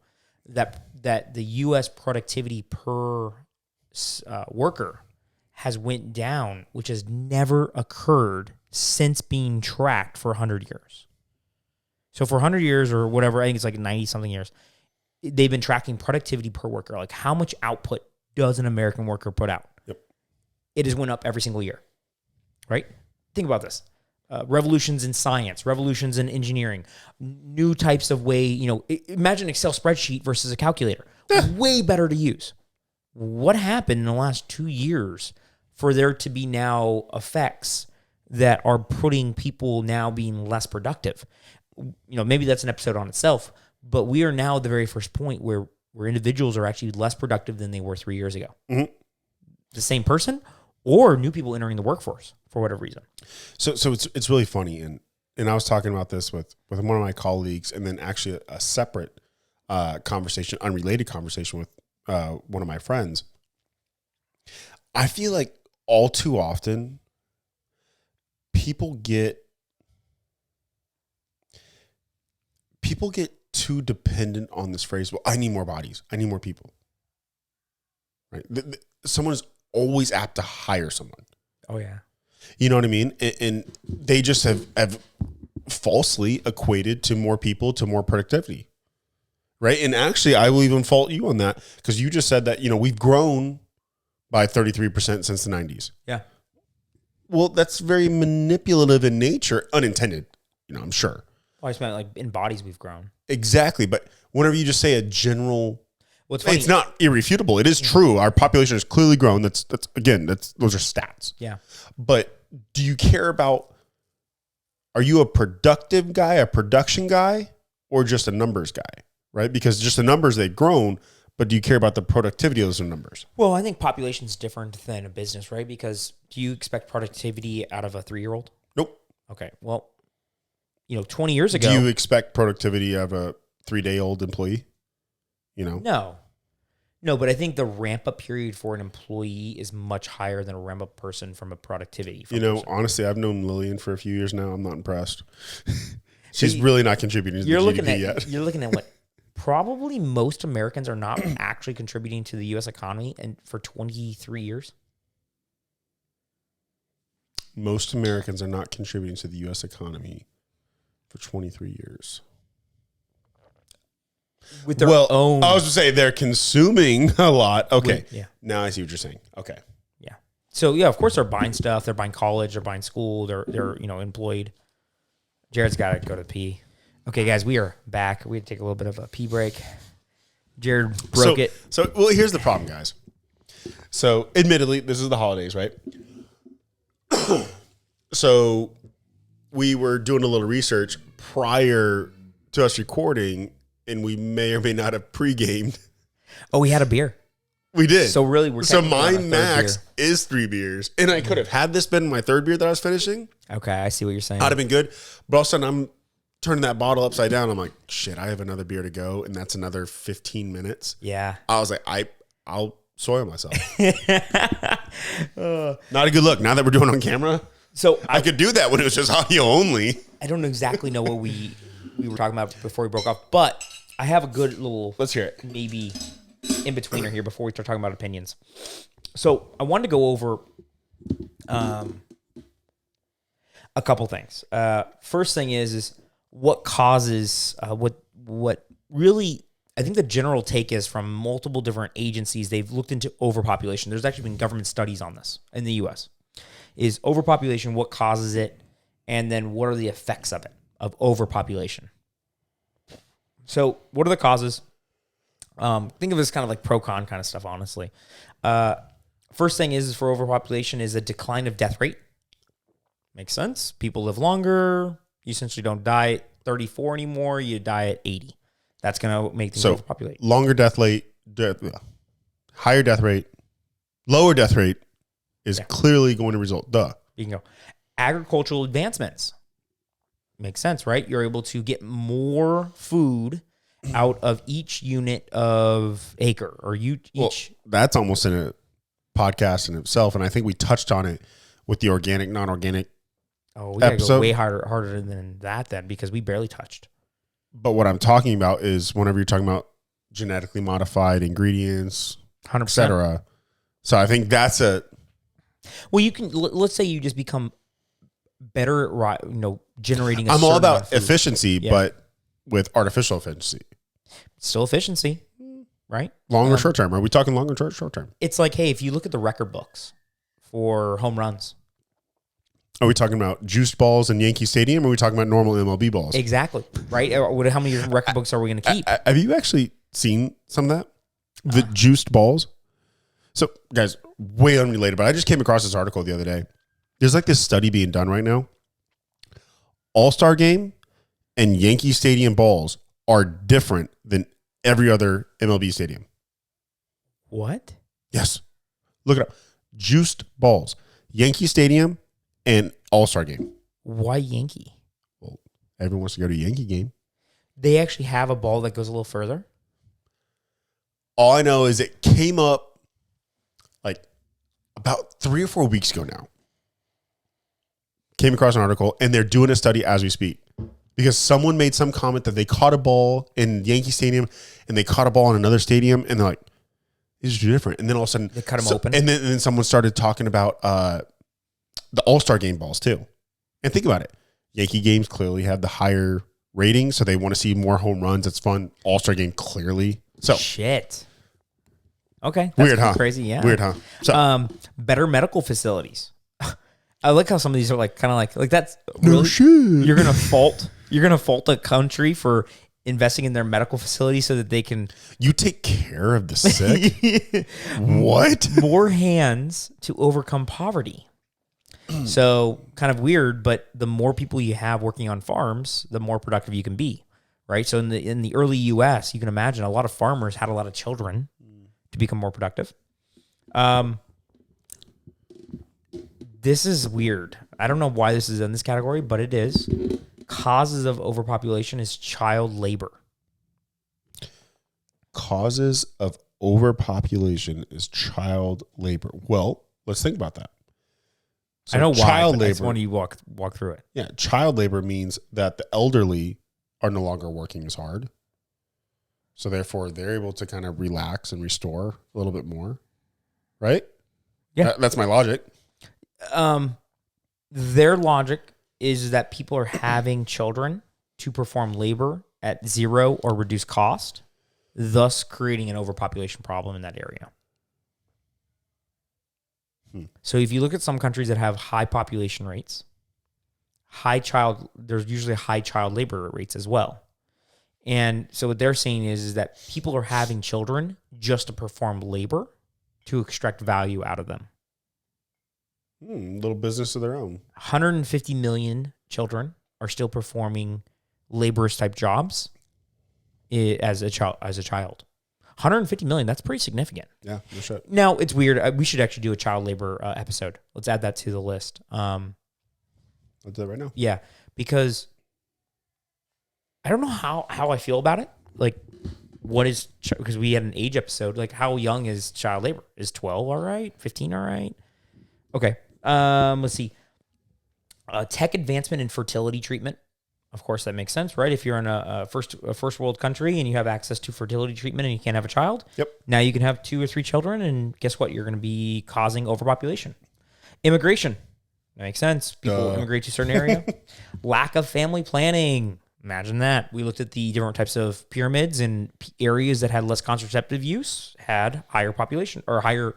that the U.S. productivity per worker has went down, which has never occurred since being tracked for 100 years. So for 100 years or whatever, I think it's like 90-something years, they've been tracking productivity per worker, like how much output does an American worker put out? Yep. It has went up every single year, right? Think about this. Revolutions in science, revolutions in engineering, new types of way, imagine an Excel spreadsheet versus a calculator. Way better to use. What happened in the last 2 years for there to be now effects that are putting people now being less productive? Maybe that's an episode on itself, but we are now at the very first point where individuals are actually less productive than they were 3 years ago. Mm-hmm. The same person or new people entering the workforce for whatever reason. So it's really funny. And I was talking about this with one of my colleagues, and then actually a separate conversation, unrelated conversation one of my friends. I feel like all too often people get too dependent on this phrase. Well, I need more bodies. I need more people. Right? Someone is always apt to hire someone. Oh yeah. You know what I mean? And they just have falsely equated to more people to more productivity. Right? And actually, I will even fault you on that because you just said that, we've grown by 33% since the 90s. Yeah. Well, that's very manipulative in nature, unintended, I'm sure. Well, I just meant like in bodies we've grown. Exactly. But whenever you just say a general, well, it's not irrefutable. It is true. Our population has clearly grown. Those are stats. Yeah. But do you care about, are you a productive guy, a production guy, or just a numbers guy? Right? Because just the numbers, they've grown, but do you care about the productivity of those numbers? Well, I think population is different than a business, right? Because do you expect productivity out of a 3-year-old? Nope. Okay. Well, 20 years ago. Do you expect productivity of a 3-day-old employee? No, but I think the ramp up period for an employee is much higher than a ramp up person from a productivity. Honestly, I've known Lillian for a few years now. I'm not impressed. She's really not contributing to the GDP yet. You're looking at what probably most Americans are not actually contributing to the U.S. economy and for 23 years. Most Americans are not contributing to the U.S. economy for 23 years. With their own. I was going to say they're consuming a lot. Okay. Yeah. Now I see what you're saying. Okay. Yeah. So, yeah, of course they're buying stuff. They're buying college. They're buying school. They're employed. Jared's got to go to pee. Okay, guys, we are back. We had to take a little bit of a pee break. Jared broke it. So, here's the problem, guys. So, admittedly, this is the holidays, right? So, we were doing a little research prior to us recording, and we may or may not have pre-gamed. Oh, we had a beer. We did. So, really, my max is 3 beers. And I could have had this been my third beer that I was finishing. Okay, I see what you're saying. I'd have been good. But all of a sudden, I'm turning that bottle upside down. I'm like, shit, I have another beer to go, and that's another 15 minutes. Yeah. I was like, I'll soil myself. Not a good look. Now that we're doing it on camera, so I could do that when it was just audio only. I don't exactly know what we were talking about before we broke off, but I have a good little. Let's hear it. Maybe in betweener here before we start talking about opinions. So I wanted to go over a couple things. First thing is what causes what really, I think the general take is from multiple different agencies. They've looked into overpopulation. There's actually been government studies on this in the U.S. Is overpopulation, what causes it, and then what are the effects of it, of overpopulation. So what are the causes? Think of it as kind of like pro-con kind of stuff, honestly. First thing is for overpopulation is a decline of death rate. Makes sense. People live longer. You essentially don't die at 34 anymore. You die at 80. That's going to make things overpopulate. Longer death rate, higher death rate, lower death rate is clearly going to result. You can go. Agricultural advancements. Makes sense, right? You're able to get more food out of each unit of acre or each. Well, that's almost in a podcast in itself. And I think we touched on it with the organic, non-organic. Oh, we gotta go way harder than that then, because we barely touched. But what I'm talking about is whenever you're talking about genetically modified ingredients, 100%. et cetera. So I think that's well, you can, let's say you just become better at, generating I'm all about efficiency, but with artificial efficiency. Still efficiency, right? Long or short term? Are we talking long or short term? It's like, hey, if you look at the record books for home runs. Are we talking about juiced balls in Yankee Stadium, or are we talking about normal MLB balls? Exactly, right? How many record books are we going to keep? Have you actually seen some of that? The juiced balls? So, guys, way unrelated, but I just came across this article the other day. There's like this study being done right now. All-Star Game and Yankee Stadium balls are different than every other MLB stadium. What? Yes. Look it up. Juiced balls. Yankee Stadium and All-Star Game. Why Yankee? Well, everyone wants to go to a Yankee game. They actually have a ball that goes a little further? All I know is it came up like about 3 or 4 weeks ago now. Came across an article, and they're doing a study as we speak because someone made some comment that they caught a ball in Yankee Stadium and they caught a ball in another stadium, and they're like, these are different. And then all of a sudden, They cut them open. And then someone started talking about the All-Star game balls too. And think about it. Yankee games clearly have the higher rating, so they want to see more home runs. It's fun. All-Star game clearly. So shit. Okay. That's weird, huh? Crazy, yeah. Weird, huh? So better medical facilities. I like how some of these are like kind of like that's really, no shit. You're gonna fault a country for investing in their medical facilities so that they can You take care of the sick? What? more hands to overcome poverty. So kind of weird, but the more people you have working on farms, the more productive you can be, right? So in the early U.S., you can imagine a lot of farmers had a lot of children to become more productive. This is weird. I don't know why this is in this category, but it is. Causes of overpopulation is child labor. Causes of overpopulation is child labor. Well, let's think about that. So I know why. Child I just labor. want you walk through it. Yeah, child labor means that the elderly are no longer working as hard. So therefore, they're able to kind of relax and restore a little bit more. Right? Yeah. That's my logic. Their logic is that people are having children to perform labor at zero or reduced cost, thus creating an overpopulation problem in that area. So if you look at some countries that have high population rates, there's usually high child labor rates as well. And so what they're saying is that people are having children just to perform labor to extract value out of them. Little business of their own. 150 million children are still performing laborers type jobs as a child. 150 million, that's pretty significant. Yeah, no shit. Now, it's weird. We should actually do a child labor episode. Let's add that to the list. I'll do that right now. Yeah, because I don't know how I feel about it. Like, what is, because we had an age episode, like how young is child labor? Is 12 all right? 15 all right? Okay. Let's see. Tech advancement in fertility treatment. Of course, that makes sense, right? If you're in a first world country and you have access to fertility treatment and you can't have a child, Yep. Now you can have 2 or 3 children, and guess what? You're going to be causing overpopulation. Immigration. That makes sense. People immigrate to a certain area. Lack of family planning. Imagine that. We looked at the different types of pyramids, and areas that had less contraceptive use had higher population or higher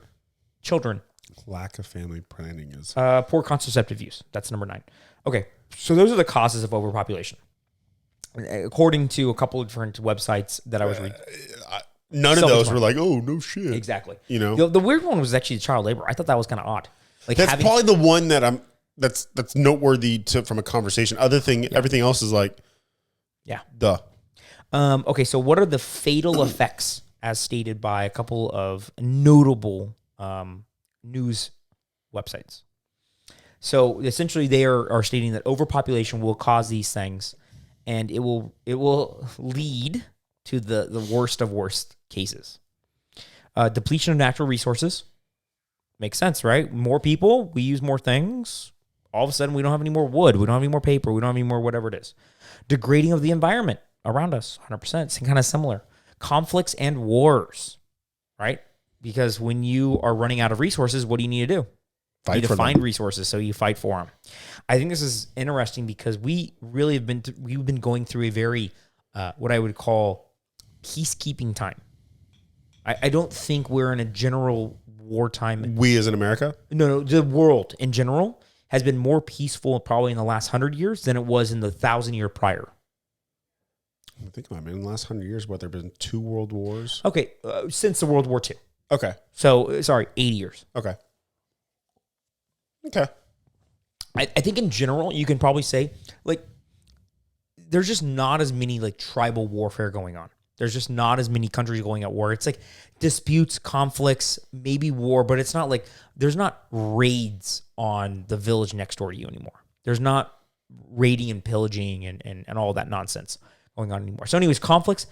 children. Lack of family planning is Poor contraceptive use. That's number 9. Okay, so those are the causes of overpopulation, according to a couple of different websites that I was reading. none of those were like, oh no shit. Exactly. You know, the weird one was actually child labor. I thought that was kind of odd. Like that's probably the one that that's noteworthy from a conversation. Everything else is like, yeah. Duh. Okay, so what are the fatal effects as stated by a couple of notable news websites? So essentially, they are stating that overpopulation will cause these things, and it will lead to the worst of worst cases. Depletion of natural resources. Makes sense, right? More people, we use more things. All of a sudden, we don't have any more wood. We don't have any more paper. We don't have any more whatever it is. Degrading of the environment around us, 100%. It's kind of similar. Conflicts and wars, right? Because when you are running out of resources, what do you need to do? You need to find resources, so you fight for them. I think this is interesting because we really have we've been going through a very, what I would call peacekeeping time. I don't think we're in a general wartime. We as in America? No, the world in general has been more peaceful probably in the last 100 years than it was in the 1,000-year prior. Think about it, man. In the last 100 years, there have been 2 world wars? Okay, since the World War II. Okay. So, sorry, 80 years. Okay. I think in general, you can probably say, like, there's just not as many, like, tribal warfare going on. There's just not as many countries going at war. It's like disputes, conflicts, maybe war, but it's not like, there's not raids on the village next door to you anymore. There's not raiding and pillaging and all that nonsense going on anymore. So anyways, conflicts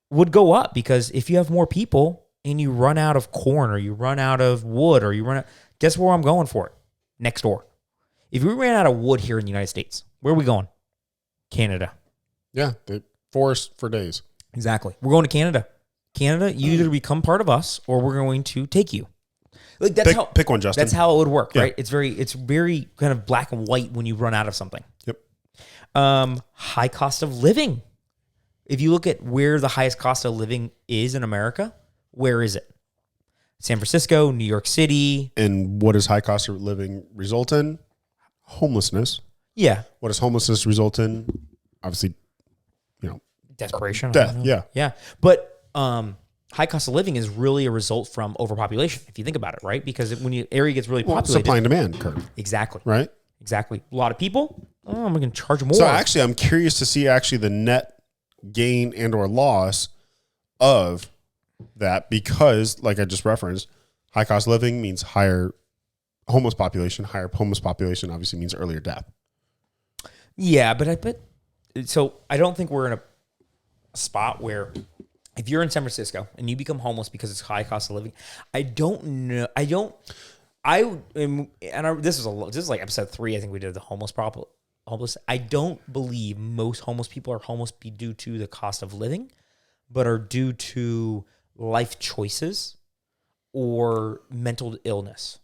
would go up because if you have more people, and you run out of corn or you run out of wood or you run out, guess where I'm going for it? Next door. If we ran out of wood here in the United States, where are we going? Canada. Yeah, they forest for days. Exactly. We're going to Canada. Canada, you either become part of us or we're going to take you. Like that's pick one, Justin. That's how it would work, right? It's very kind of black and white when you run out of something. Yep. High cost of living. If you look at where the highest cost of living is in America, where is it? San Francisco, New York City. And what does high cost of living result in? Homelessness. Yeah. What does homelessness result in? Obviously, desperation. Death. Yeah. Yeah. But high cost of living is really a result from overpopulation, if you think about it, right? Because when your area gets really populated. Supply and demand curve. Exactly. Right? Exactly. A lot of people, I'm going to charge more. So actually, I'm curious to see the net gain and or loss of that because, like I just referenced, high cost of living means higher homeless population. Higher homeless population obviously means earlier death. Yeah, but so I don't think we're in a spot where if you're in San Francisco and you become homeless because it's high cost of living, this is like episode 3. I think we did the homeless. I don't believe most homeless people are homeless due to the cost of living, but are due to life choices or mental illness.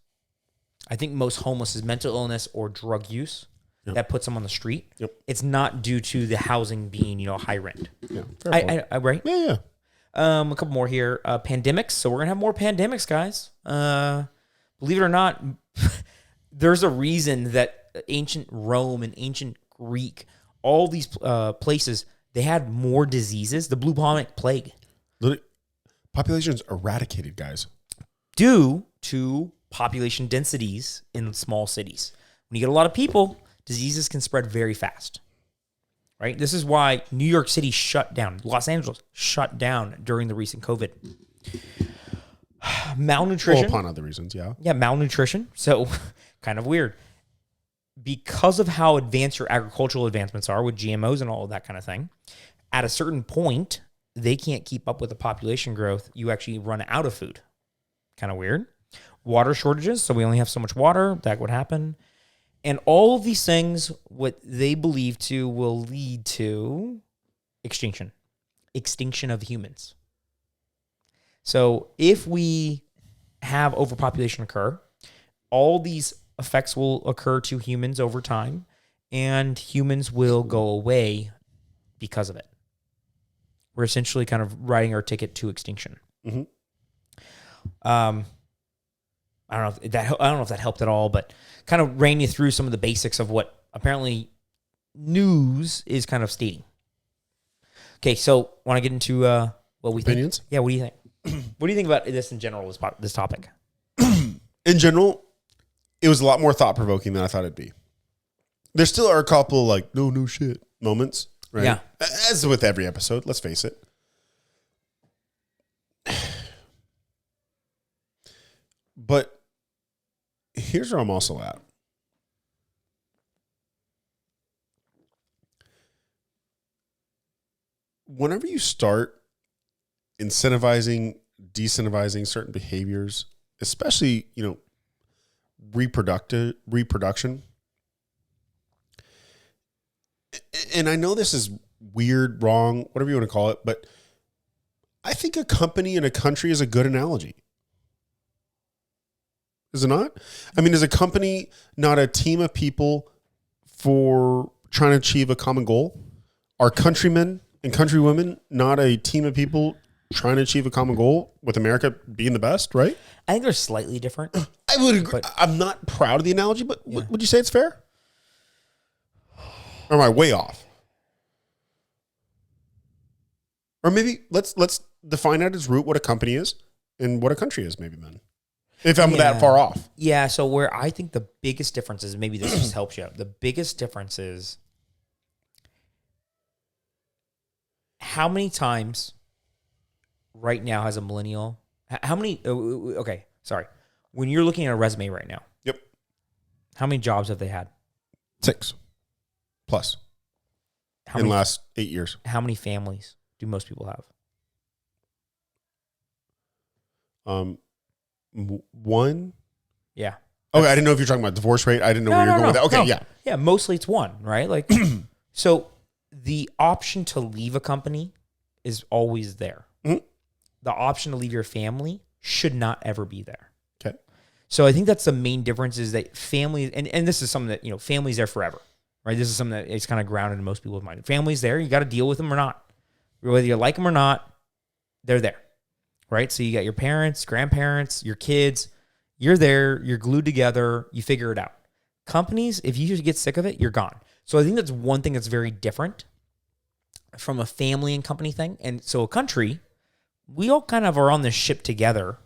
I think most homeless is mental illness or drug use. Yep. That puts them on the street. Yep. It's not due to the housing being, high rent. Yeah. I right? Yeah. A couple more here. Pandemics. So we're gonna have more pandemics, guys. Believe it or not, there's a reason that ancient Rome and ancient Greek, all these places, they had more diseases. The bubonic plague. Literally, population's eradicated, guys. Due to population densities in small cities. When you get a lot of people, diseases can spread very fast, right? This is why New York City shut down. Los Angeles shut down during the recent COVID. Malnutrition. Well, upon other reasons, yeah. Yeah, malnutrition. So kind of weird. Because of how advanced your agricultural advancements are with GMOs and all of that kind of thing, at a certain point, they can't keep up with the population growth. You actually run out of food. Kind of weird. Water shortages. So we only have so much water. That would happen. And all of these things, what they believe to will lead to extinction of humans. So if we have overpopulation occur, all these effects will occur to humans over time, and humans will go away because of it. We're essentially kind of writing our ticket to extinction. Mm-hmm. I don't know if that helped at all, but kind of ran you through some of the basics of what apparently news is kind of stating. Okay, so want to get into what we Opinions? think? Yeah, what do you think? What do you think about this in general, this topic? In general, it was a lot more thought-provoking than I thought it'd be. There still are a couple no shit moments, right? Yeah. As with every episode, let's face it. But here's where I'm also at. Whenever you start incentivizing, decentivizing certain behaviors, especially, reproduction. And I know this is weird, wrong, whatever you want to call it, but I think a company and a country is a good analogy. Is it not? I mean, is a company not a team of people for trying to achieve a common goal? Are countrymen and countrywomen not a team of people trying to achieve a common goal, with America being the best, right? I think they're slightly different. I would agree. I'm not proud of the analogy, but Yeah. would you say it's fair? Or am I way off? Or maybe let's define at its root what a company is and what a country is, maybe then. If I'm that far off. Yeah, so where I think the biggest difference is, maybe this just helps you out. The biggest difference is how many times right now has a millennial, when you're looking at a resume right now. Yep. How many jobs have they had? 6 plus in the last 8 years. How many families do most people have? One. Yeah. Okay, I didn't know if you're talking about divorce rate. I didn't know where you're going with that. Okay, yeah. Yeah, mostly it's one, right? Like, so the option to leave a company is always there. Mhm. The option to leave your family should not ever be there. Okay. So I think that's the main difference is that family, and this is something that, family's there forever, right? This is something that is kind of grounded in most people's mind. Family's there. You got to deal with them or not. Whether you like them or not, they're there, right? So you got your parents, grandparents, your kids. You're there. You're glued together. You figure it out. Companies, if you just get sick of it, you're gone. So I think that's one thing that's very different from a family and company thing. And so a country, we all kind of are on this ship together.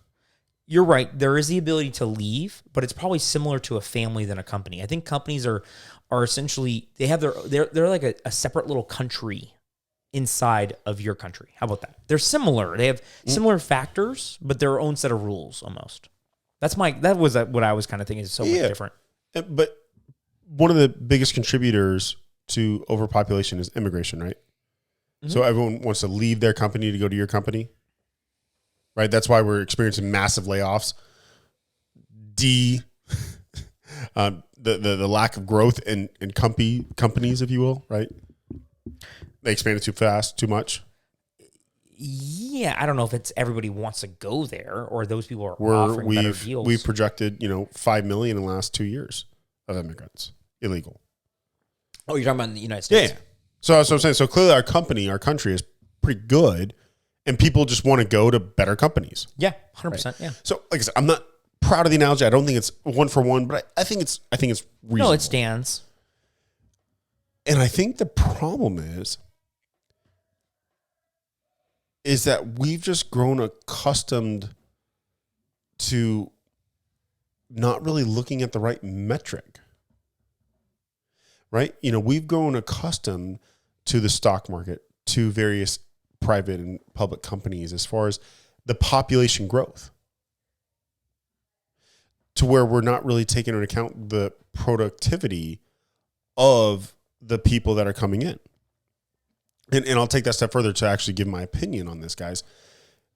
You're right. There is the ability to leave, but it's probably similar to a family than a company. I think companies are essentially, they have they're like a separate little country inside of your country. How about that? They're similar. They have similar factors, but their own set of rules almost. That was what I was kind of thinking is so much different. But one of the biggest contributors to overpopulation is immigration, right? Mm-hmm. So everyone wants to leave their company to go to your company, right? That's why we're experiencing massive layoffs. The lack of growth in companies, if you will, right? They expanded too fast, too much. Yeah, I don't know if it's everybody wants to go there or those people are offering better deals. We've projected, 5 million in the last 2 years of immigrants, illegal. Oh, you're talking about in the United States? Yeah. So that's what I'm saying. So clearly our country is pretty good and people just want to go to better companies. Yeah, 100%. Right? Yeah. So like I said, I'm not proud of the analogy. I don't think it's one for one, but I think it's reasonable. No, it stands. And I think the problem is that we've just grown accustomed to not really looking at the right metric, right? We've grown accustomed to the stock market, to various private and public companies as far as the population growth, to where we're not really taking into account the productivity of the people that are coming in. And I'll take that step further to actually give my opinion on this, guys.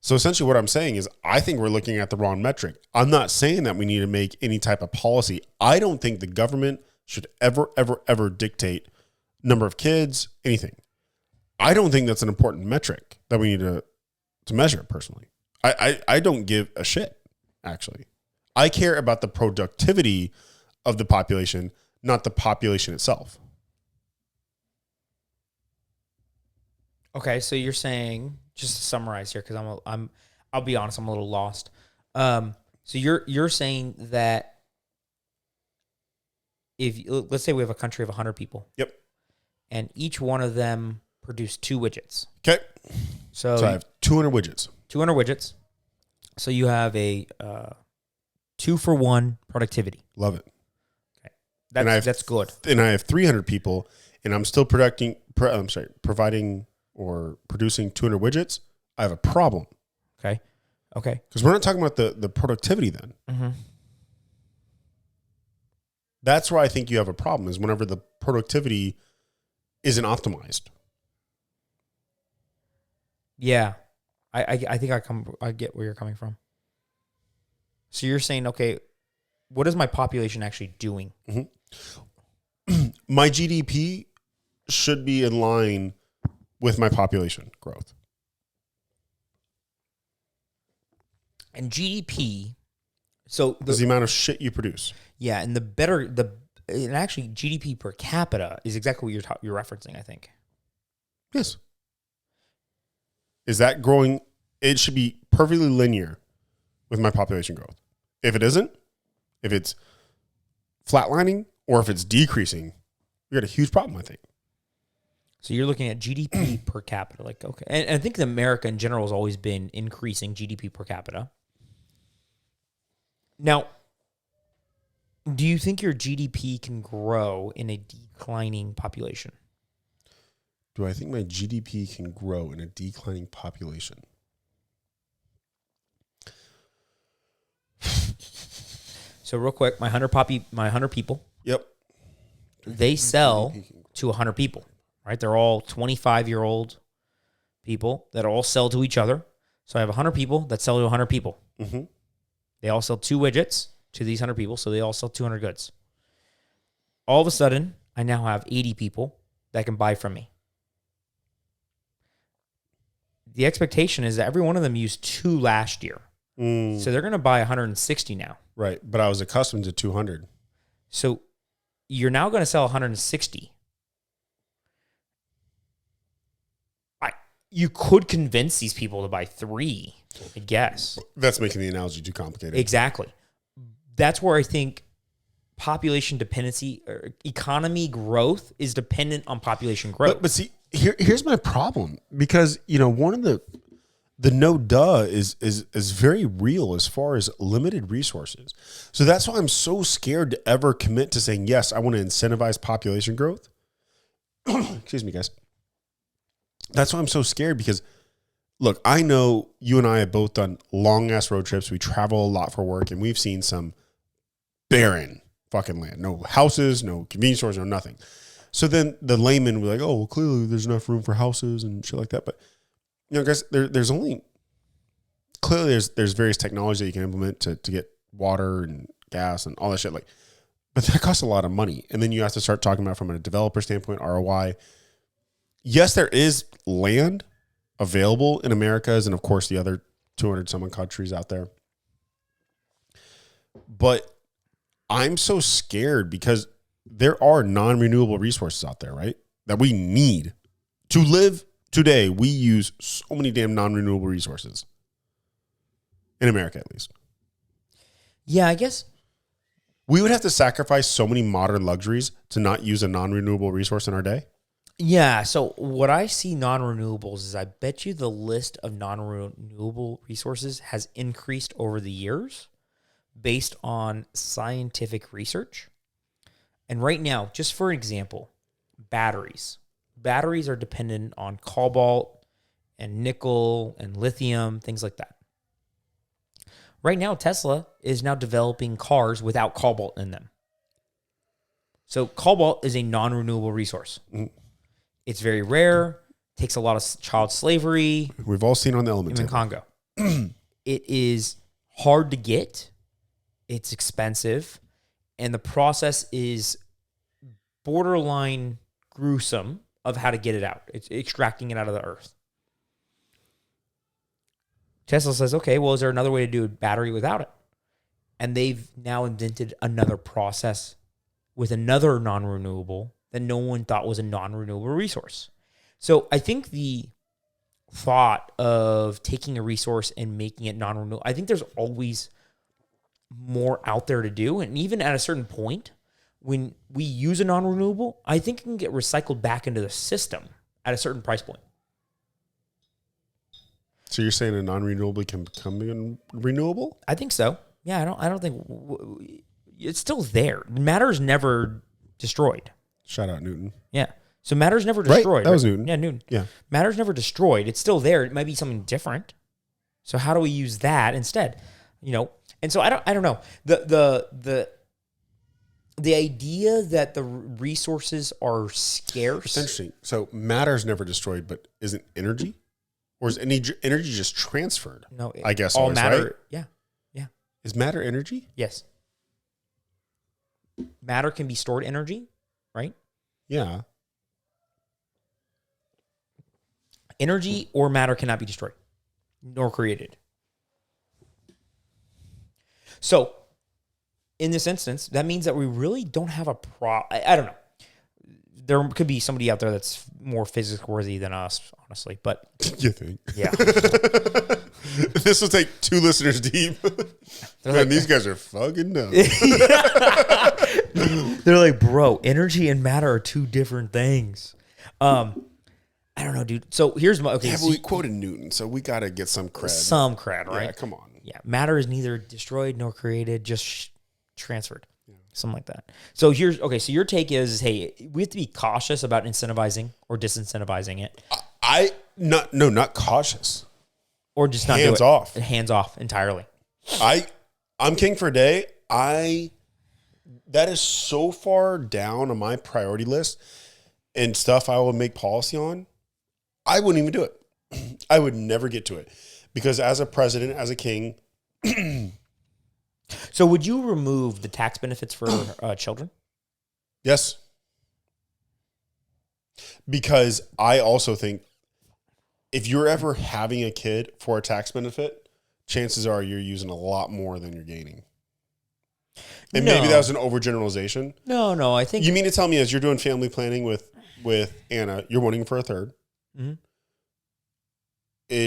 So essentially what I'm saying is I think we're looking at the wrong metric. I'm not saying that we need to make any type of policy. I don't think the government should ever dictate number of kids, anything. I don't think that's an important metric that we need to measure personally. I don't give a shit, actually. I care about the productivity of the population, not the population itself. Okay, so you're saying, just to summarize here, because I'll be honest, I'm a little lost. So you're saying that let's say we have a country of 100 people. Yep. And each one of them produce 2 widgets. Okay. So I have 200 widgets. 200 widgets. So you have a 2-for-1 productivity. Love it. Okay. That's good. And I have 300 people, and I'm still providing or producing 200 widgets. I have a problem. Okay. Because we're not talking about the productivity then. Mm-hmm. That's where I think you have a problem, is whenever the productivity isn't optimized. Yeah. I think I get where you're coming from. So you're saying, okay, what is my population actually doing? Mm-hmm. My GDP should be in line with my population growth. And GDP, so is the amount of shit you produce. Yeah, and and actually GDP per capita is exactly what you're referencing, I think. Yes. Is that growing? It should be perfectly linear with my population growth. If it isn't, if it's flatlining or if it's decreasing, we got a huge problem, I think. So you're looking at GDP per capita, like, okay. And I think America in general has always been increasing GDP per capita. Now, do you think your GDP can grow in a declining population? Do I think my GDP can grow in a declining population? So real quick, my 100 people. Yep. They sell to 100 people, right? They're all 25-year-old people that all sell to each other. So I have 100 people that sell to 100 people. Mm-hmm. They all sell 2 widgets to these 100 people, so they all sell 200 goods. All of a sudden, I now have 80 people that can buy from me. The expectation is that every one of them used 2 last year. So they're going to buy 160 now. Right. But I was accustomed to 200. So you're now going to sell 160. You could convince these people to buy 3, I guess. That's making the analogy too complicated. Exactly. That's where I think population dependency or economy growth is dependent on population growth. But see, here's my problem, because one of the no duh is very real as far as limited resources. So that's why I'm so scared to ever commit to saying, yes, I want to incentivize population growth. Excuse me, guys. That's why I'm so scared, because look, I know you and I have both done long ass road trips. We travel a lot for work, and we've seen some barren fucking land. No houses, no convenience stores, no nothing. So then the layman will be like, oh, well, clearly there's enough room for houses and shit like that. But guys, there's only clearly there's various technology that you can implement to get water and gas and all that shit. But that costs a lot of money. And then you have to start talking about, from a developer standpoint, ROI. Yes, there is land available in Americas and, of course, the other 200 some countries out there. But I'm so scared because there are non-renewable resources out there, right? That we need to live today. We use so many damn non-renewable resources in America, at least. Yeah, I guess we would have to sacrifice so many modern luxuries to not use a non-renewable resource in our day. Yeah, so what I see non-renewables is, I bet you the list of non-renewable resources has increased over the years based on scientific research. And right now, just for example, batteries. Batteries are dependent on cobalt and nickel and lithium, things like that. Right now, Tesla is now developing cars without cobalt in them. So cobalt is a non-renewable resource. It's very rare, takes a lot of child slavery. We've all seen on the element in Congo. It is hard to get. It's expensive. And the process is borderline gruesome of how to get it out. It's extracting it out of the earth. Tesla says, okay, well, is there another way to do a battery without it? And they've now invented another process with another non-renewable that no one thought was a non-renewable resource. So I think the thought of taking a resource and making it non-renewable, I think there's always more out there to do. And even at a certain point, when we use a non-renewable, I think it can get recycled back into the system at a certain price point. So you're saying a non-renewable can become renewable? I think so. Yeah, I don't think it's still there. Matter is never destroyed. Shout out Newton. Yeah. So matter's never destroyed. Right? That was Newton. Yeah, Newton. Yeah. Matter's never destroyed. It's still there. It might be something different. So how do we use that instead? And so I don't know. The idea that the resources are scarce. It's interesting. So matter's never destroyed, but isn't energy? Or is energy just transferred? No, I guess all always, matter. right? Yeah. Is matter energy? Yes. Matter can be stored energy, right? Yeah. Energy or matter cannot be destroyed nor created. So, in this instance, that means that we really don't have a I don't know. There could be somebody out there that's more physics worthy than us, honestly. But you think? Yeah. This will take 2 listeners deep. Man, these guys are fucking dumb. They're like, bro, energy and matter are 2 different things. I don't know, dude. So here's my Yeah, but we quoted Newton, so we got to get some cred. Some cred, right? Yeah, come on. Yeah, matter is neither destroyed nor created, just transferred. Something like that. So so your take is, hey, we have to be cautious about incentivizing or disincentivizing it. Not cautious. Or just not hands do it. off. Hands off entirely. I'm king for a day. That is so far down on my priority list and stuff I will make policy on. I wouldn't even do it. I would never get to it Because as a president, as a king, So would you remove the tax benefits for children? yes. Because I also think if you're ever having a kid for a tax benefit, chances are you're using a lot more than you're gaining. And maybe that was an overgeneralization. No, I think You mean to tell me as you're doing family planning with Anna, you're wanting for a third? Mm-hmm.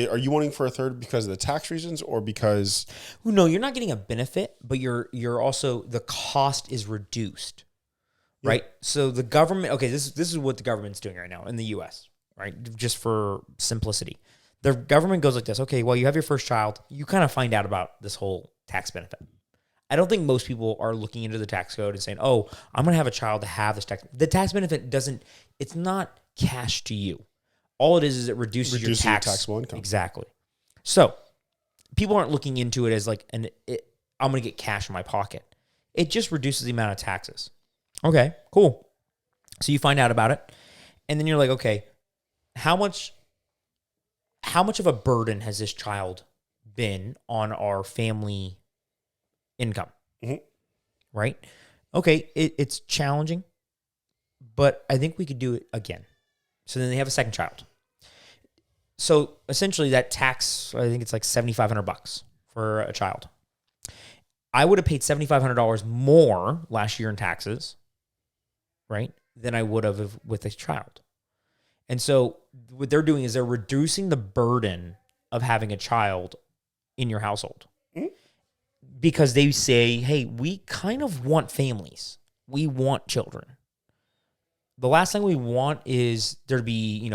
Are you wanting for a third because of the tax reasons or because... No, you're not getting a benefit, but you're also, the cost is reduced, right? So the government, okay, this is what the government's doing right now in the U.S., right? Just for simplicity. The government goes like this, okay, well, you have your first child, you kind of find out about this whole tax benefit. I don't think most people are looking into the tax code and saying, oh, I'm going to have a child to have this tax. The tax benefit it's not cash to you. All it is it reduces your taxable income. Exactly. So people aren't looking into it as like, I'm going to get cash in my pocket. It just reduces the amount of taxes. Okay, cool. So you find out about it. And then you're like, okay, how much of a burden has this child been on our family income? Mm-hmm. Right? Okay, it's challenging, but I think we could do it again. So then they have a second child. So essentially that tax, I think it's like $7,500 for a child. I would have paid $7,500 more last year in taxes, right, than I would have with a child. And so what they're doing is they're reducing the burden of having a child in your household. Mm-hmm. Because they say, hey, we kind of want families. We want children. The last thing we want is there to be,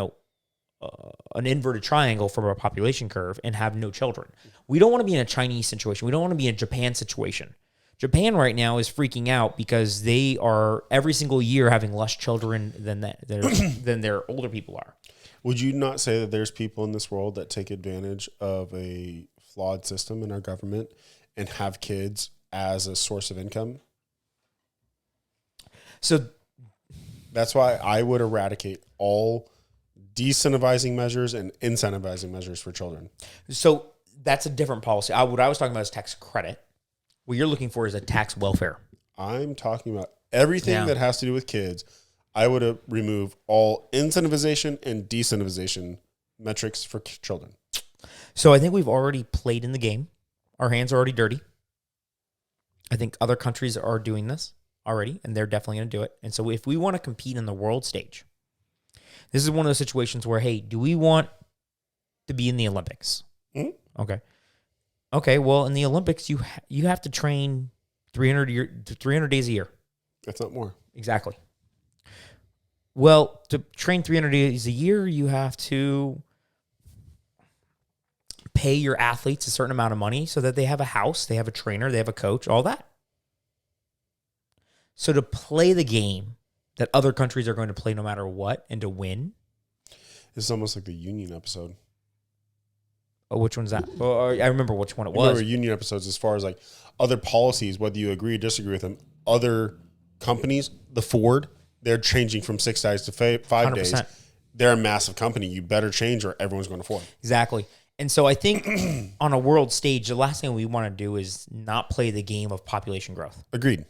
an inverted triangle from our population curve and have no children. We don't want to be in a Chinese situation. We don't want to be in a Japan situation. Japan right now is freaking out because they are every single year having less children than their older people are. Would you not say that there's people in this world that take advantage of a flawed system in our government and have kids as a source of income? So that's why I would eradicate all decentivizing measures and incentivizing measures for children. So that's a different policy. What I was talking about is tax credit. What you're looking for is a tax welfare. I'm talking about everything that has to do with kids. I would remove all incentivization and decentivization metrics for children. So I think we've already played in the game. Our hands are already dirty. I think other countries are doing this already, and they're definitely going to do it. And so if we want to compete in the world stage, this is one of those situations where, hey, do we want to be in the Olympics? Mm-hmm. Okay, well, in the Olympics, you have to train 300 days a year. That's not more. Exactly. Well, to train 300 days a year, you have to pay your athletes a certain amount of money so that they have a house, they have a trainer, they have a coach, all that. So to play the game that other countries are going to play no matter what and to win. It's almost like the Union episode. Oh, which one's that? Oh, I remember which one it was. Remember Union episodes as far as like other policies, whether you agree or disagree with them. Other companies, the Ford, they're changing from 6 days to 5 100%. days. They're a massive company. You better change or everyone's going to Ford. Exactly. And so I think on a world stage, the last thing we want to do is not play the game of population growth. Agreed.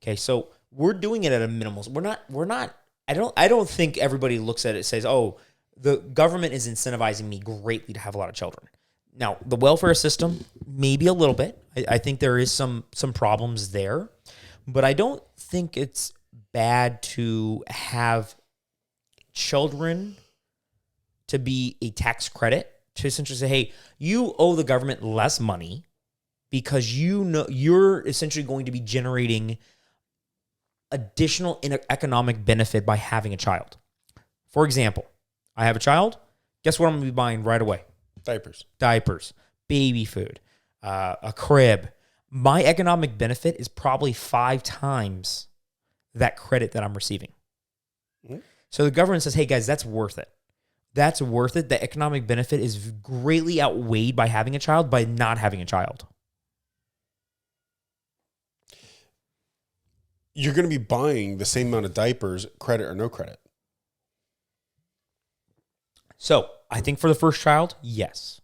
Okay, so we're doing it at a minimal. We're not. I don't think everybody looks at it and says, "Oh, the government is incentivizing me greatly to have a lot of children." Now, the welfare system, maybe a little bit. I think there is some problems there, but I don't think it's bad to have children to be a tax credit to essentially say, "Hey, you owe the government less money because you're essentially going to be generating additional economic benefit by having a child." For example, I have a child. Guess what I'm going to be buying right away? Diapers, baby food, a crib. My economic benefit is probably 5 times that credit that I'm receiving. Mm-hmm. So the government says, hey, guys, that's worth it. That's worth it. The economic benefit is greatly outweighed by having a child by not having a child. You're going to be buying the same amount of diapers, credit or no credit. So I think for the first child, yes.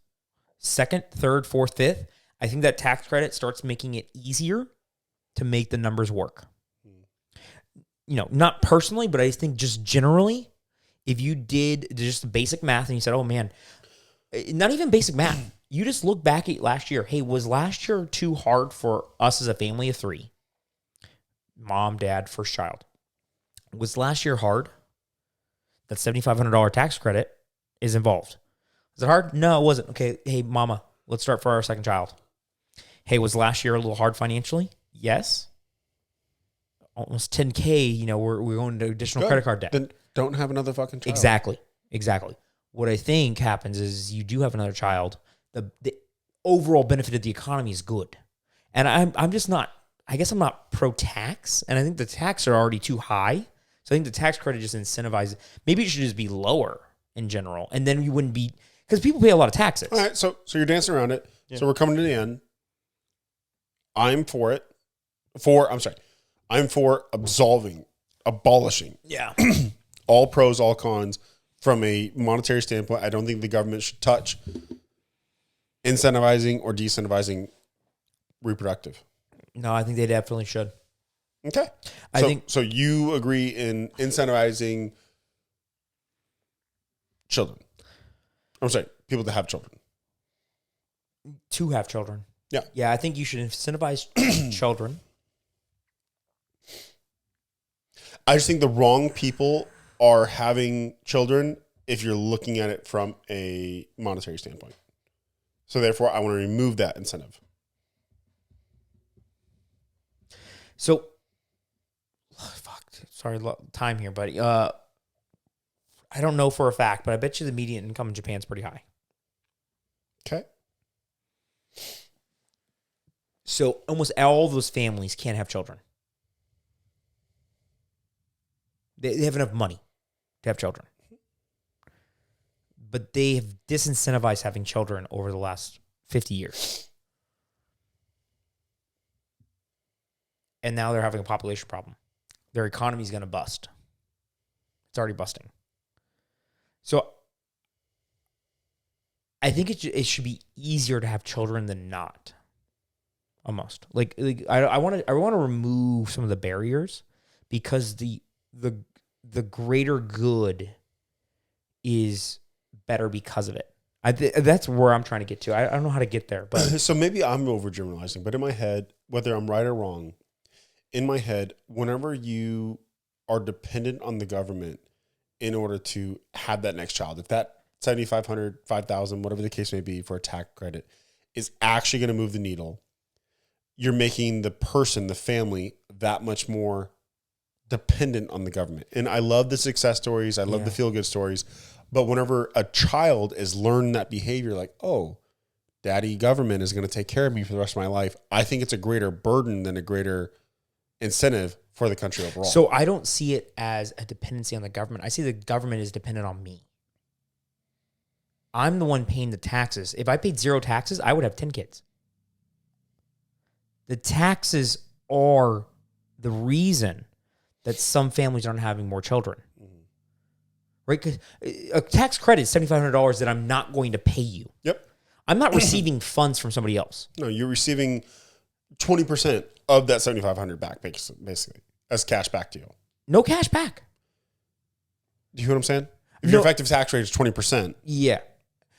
second, third, fourth, fifth, I think that tax credit starts making it easier to make the numbers work. Not personally, but I think just generally, if you did just the basic math and you said, oh man, not even basic math, you just look back at last year. Hey, was last year too hard for us as a family of three? Mom, dad, first child. Was last year hard? That $7,500 tax credit is involved. Was it hard? No, it wasn't. Okay, hey, mama, let's start for our second child. Hey, was last year a little hard financially? Yes. Almost 10K, we're going to additional credit card debt. Then don't have another fucking child. Exactly. What I think happens is you do have another child. The overall benefit of the economy is good. And I'm just not, I guess I'm not pro-tax, and I think the taxes are already too high. So I think the tax credit just incentivizes. Maybe it should just be lower in general, and then you wouldn't be, because people pay a lot of taxes. All right, so you're dancing around it. Yeah. So we're coming to the end. I'm for it. I'm for abolishing. Yeah. All pros, all cons. From a monetary standpoint, I don't think the government should touch incentivizing or decentivizing reproductive. No, I think they definitely should. Okay. So you agree in incentivizing children. I'm sorry, people that have children. To have children. Yeah. Yeah, I think you should incentivize children. I just think the wrong people are having children if you're looking at it from a monetary standpoint. So therefore, I want to remove that incentive. So, sorry, time here, buddy. I don't know for a fact, but I bet you the median income in Japan is pretty high. Okay. So almost all of those families can't have children. They have enough money to have children. But they have disincentivized having children over the last 50 years. And now they're having a population problem. Their economy is going to bust. It's already busting. So I think it should be easier to have children than not. Almost. I want to remove some of the barriers, because the greater good is better because of it. That's where I'm trying to get to. I don't know how to get there, but so maybe I'm overgeneralizing, but in my head, whether I'm right or wrong, in my head, whenever you are dependent on the government in order to have that next child, if that 7,500, 5,000, whatever the case may be for a tax credit is actually going to move the needle, you're making the person, the family, that much more dependent on the government. And I love the success stories. I love the feel-good stories. But whenever a child is learning that behavior, like, oh, daddy government is going to take care of me for the rest of my life, I think it's a greater burden than a greater incentive for the country overall. So I don't see it as a dependency on the government. I see the government is dependent on me. I'm the one paying the taxes. If I paid zero taxes, I would have 10 kids. The taxes are the reason that some families aren't having more children. Right? Because a tax credit is $7,500 that I'm not going to pay you. Yep. I'm not receiving funds from somebody else. No, you're receiving 20% of that $7,500 back, basically, as cash back to you. No cash back. Do you hear what I'm saying? If your effective tax rate is 20%, yeah,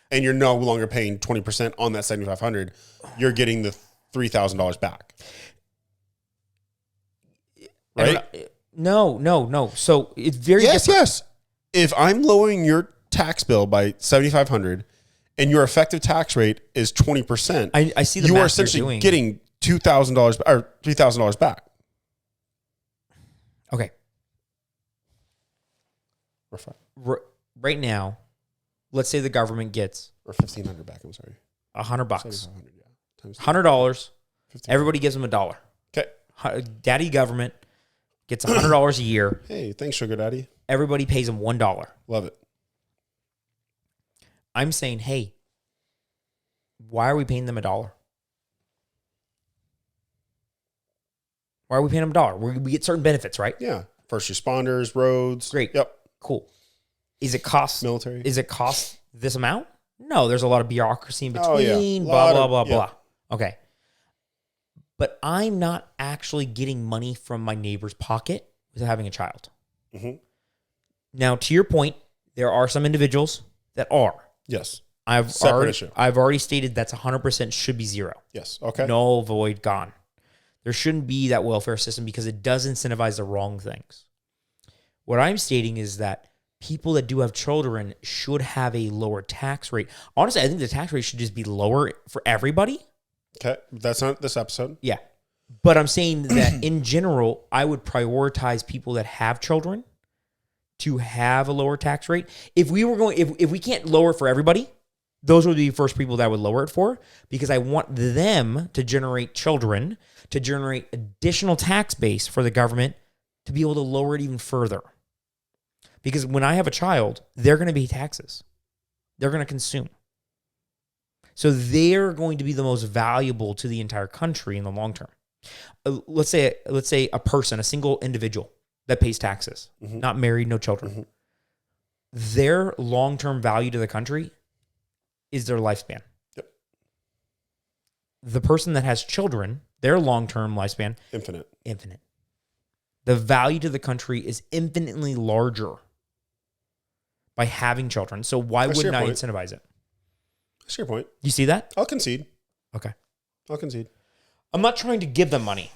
and you're no longer paying 20% on that $7,500, you're getting the $3,000 back. Right? No. So it's very different. Yes. If I'm lowering your tax bill by $7,500 and your effective tax rate is 20%, I see the you math are essentially you're doing. getting $2,000 or $3,000 back. Okay. Or fine. Right now, let's say the government gets or $1,500 back. I'm sorry, $100. Yeah. $100. Everybody gives them $1. Okay. Daddy government gets $100 a year. Hey, thanks, sugar daddy. Everybody pays them $1. Love it. I'm saying, hey, why are we paying them $1? Why are we paying them $1? We get certain benefits, right? Yeah. First responders, roads. Great. Yep. Cool. Is it cost military? Is it cost this amount? No, there's a lot of bureaucracy in Oh, yeah. between, blah, blah, blah, blah. Okay. But I'm not actually getting money from my neighbor's pocket with having a child. Mm-hmm. Now, to your point, there are some individuals that are. Yes. I've already stated that's 100% should be zero. Yes. Okay. Null, void, gone. There shouldn't be that welfare system because it does incentivize the wrong things. What I'm stating is that people that do have children should have a lower tax rate. Honestly, I think the tax rate should just be lower for everybody. Okay. That's not this episode. Yeah. But I'm saying that in general, I would prioritize people that have children to have a lower tax rate. If we can't lower it for everybody, those would be the first people that I would lower it for, because I want them to generate children, to generate additional tax base for the government to be able to lower it even further. Because when I have a child, they're going to pay taxes. They're going to consume. So they're going to be the most valuable to the entire country in the long term. Let's say a person, a single individual that pays taxes, not married, no children. Mm-hmm. Their long-term value to the country is their lifespan. Yep. The person that has children, their long-term lifespan, infinite. The value to the country is infinitely larger by having children. So why wouldn't I incentivize it? That's your point. You see that? I'll concede. Okay. I'll concede. I'm not trying to give them money.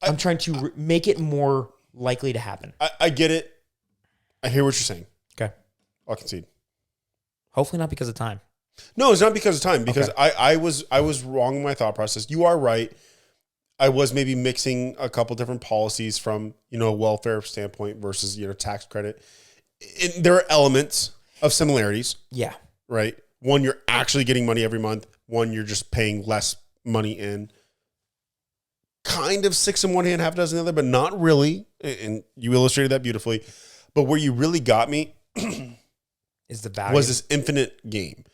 I'm trying to make it more likely to happen. I get it. I hear what you're saying. Okay. I'll concede. Hopefully not because of time. No, it's not because of time. Because okay. I was wrong in my thought process. You are right. I was maybe mixing a couple different policies from, a welfare standpoint versus, tax credit. There are elements of similarities. Yeah. Right? One, you're actually getting money every month. One, you're just paying less money in. Kind of six in one hand, half a dozen in the other, but not really. And you illustrated that beautifully. But where you really got me is the value. Was this infinite game,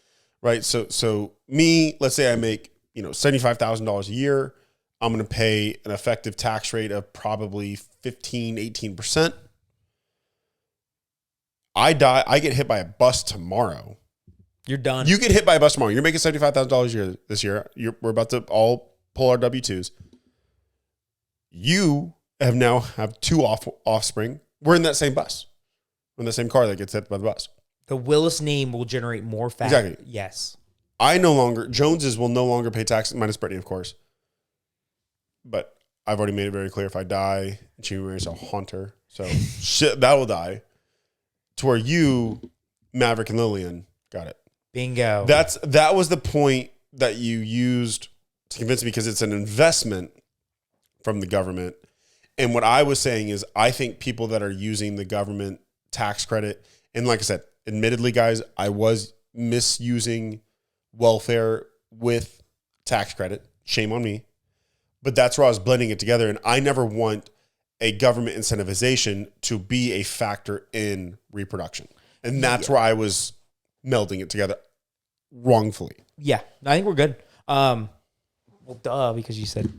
right? So me, let's say I make, $75,000 a year. I'm going to pay an effective tax rate of probably 15, 18%. I get hit by a bus tomorrow. You're done. You get hit by a bus tomorrow. You're making $75,000 a year this year. We're about to all pull our W-2s. You have two offspring. We're in that same bus. We're in the same car that gets hit by the bus. The Willis name will generate more fat. Exactly. Yes. Joneses will no longer pay tax, minus Brittany, of course. But I've already made it very clear, if I die, she marries a Hunter. So shit, that will die. To where you, Maverick and Lillian, got it. Bingo. That was the point that you used to convince me, because it's an investment from the government. And what I was saying is, I think people that are using the government tax credit, and like I said, admittedly, guys, I was misusing welfare with tax credit. Shame on me. But that's where I was blending it together. And I never want a government incentivization to be a factor in reproduction. And that's where I was melding it together wrongfully. Yeah, I think we're good. Well, duh, because you said,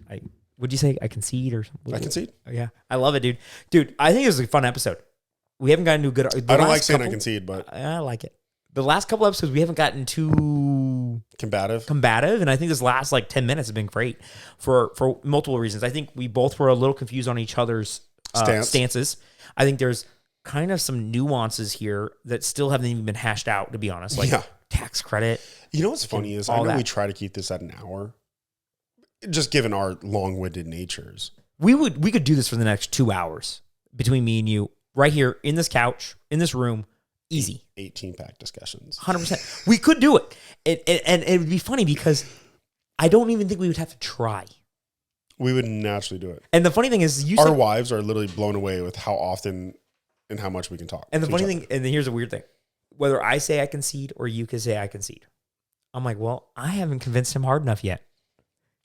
would you say I concede or something? I concede. Oh, yeah, I love it, dude. Dude, I think it was a fun episode. We haven't gotten to a good. I don't like saying I concede, but I like it. The last couple episodes, we haven't gotten too combative, and I think this last 10 minutes has been great for multiple reasons. I think we both were a little confused on each other's stances. I think there's kind of some nuances here that still haven't even been hashed out, to be honest. Tax credit. You know what's funny is, I know we try to keep this at an hour, just given our long-winded natures. We could do this for the next 2 hours between me and you, right here in this couch, in this room. Easy. 18-pack discussions. 100%. We could do it. And it would be funny because I don't even think we would have to try. We would naturally do it. And the funny thing is, our wives are literally blown away with how often and how much we can talk. And the funny thing, and here's the weird thing. Whether I say I concede or you can say I concede, I'm like, well, I haven't convinced him hard enough yet.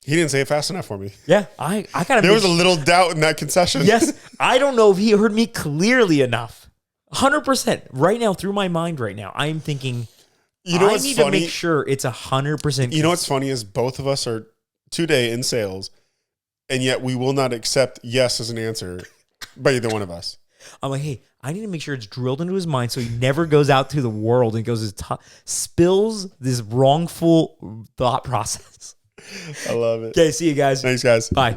He didn't say it fast enough for me. Yeah, I kind of. There was a little doubt in that concession. Yes. I don't know if he heard me clearly enough. 100%. Right now, through my mind right now, I'm thinking, I need to make sure it's 100%. You know what's funny is, both of us are today in sales, and yet we will not accept yes as an answer by either one of us. I'm like, hey, I need to make sure it's drilled into his mind so he never goes out to the world and goes spills this wrongful thought process. I love it. Okay, see you guys. Thanks, guys. Bye.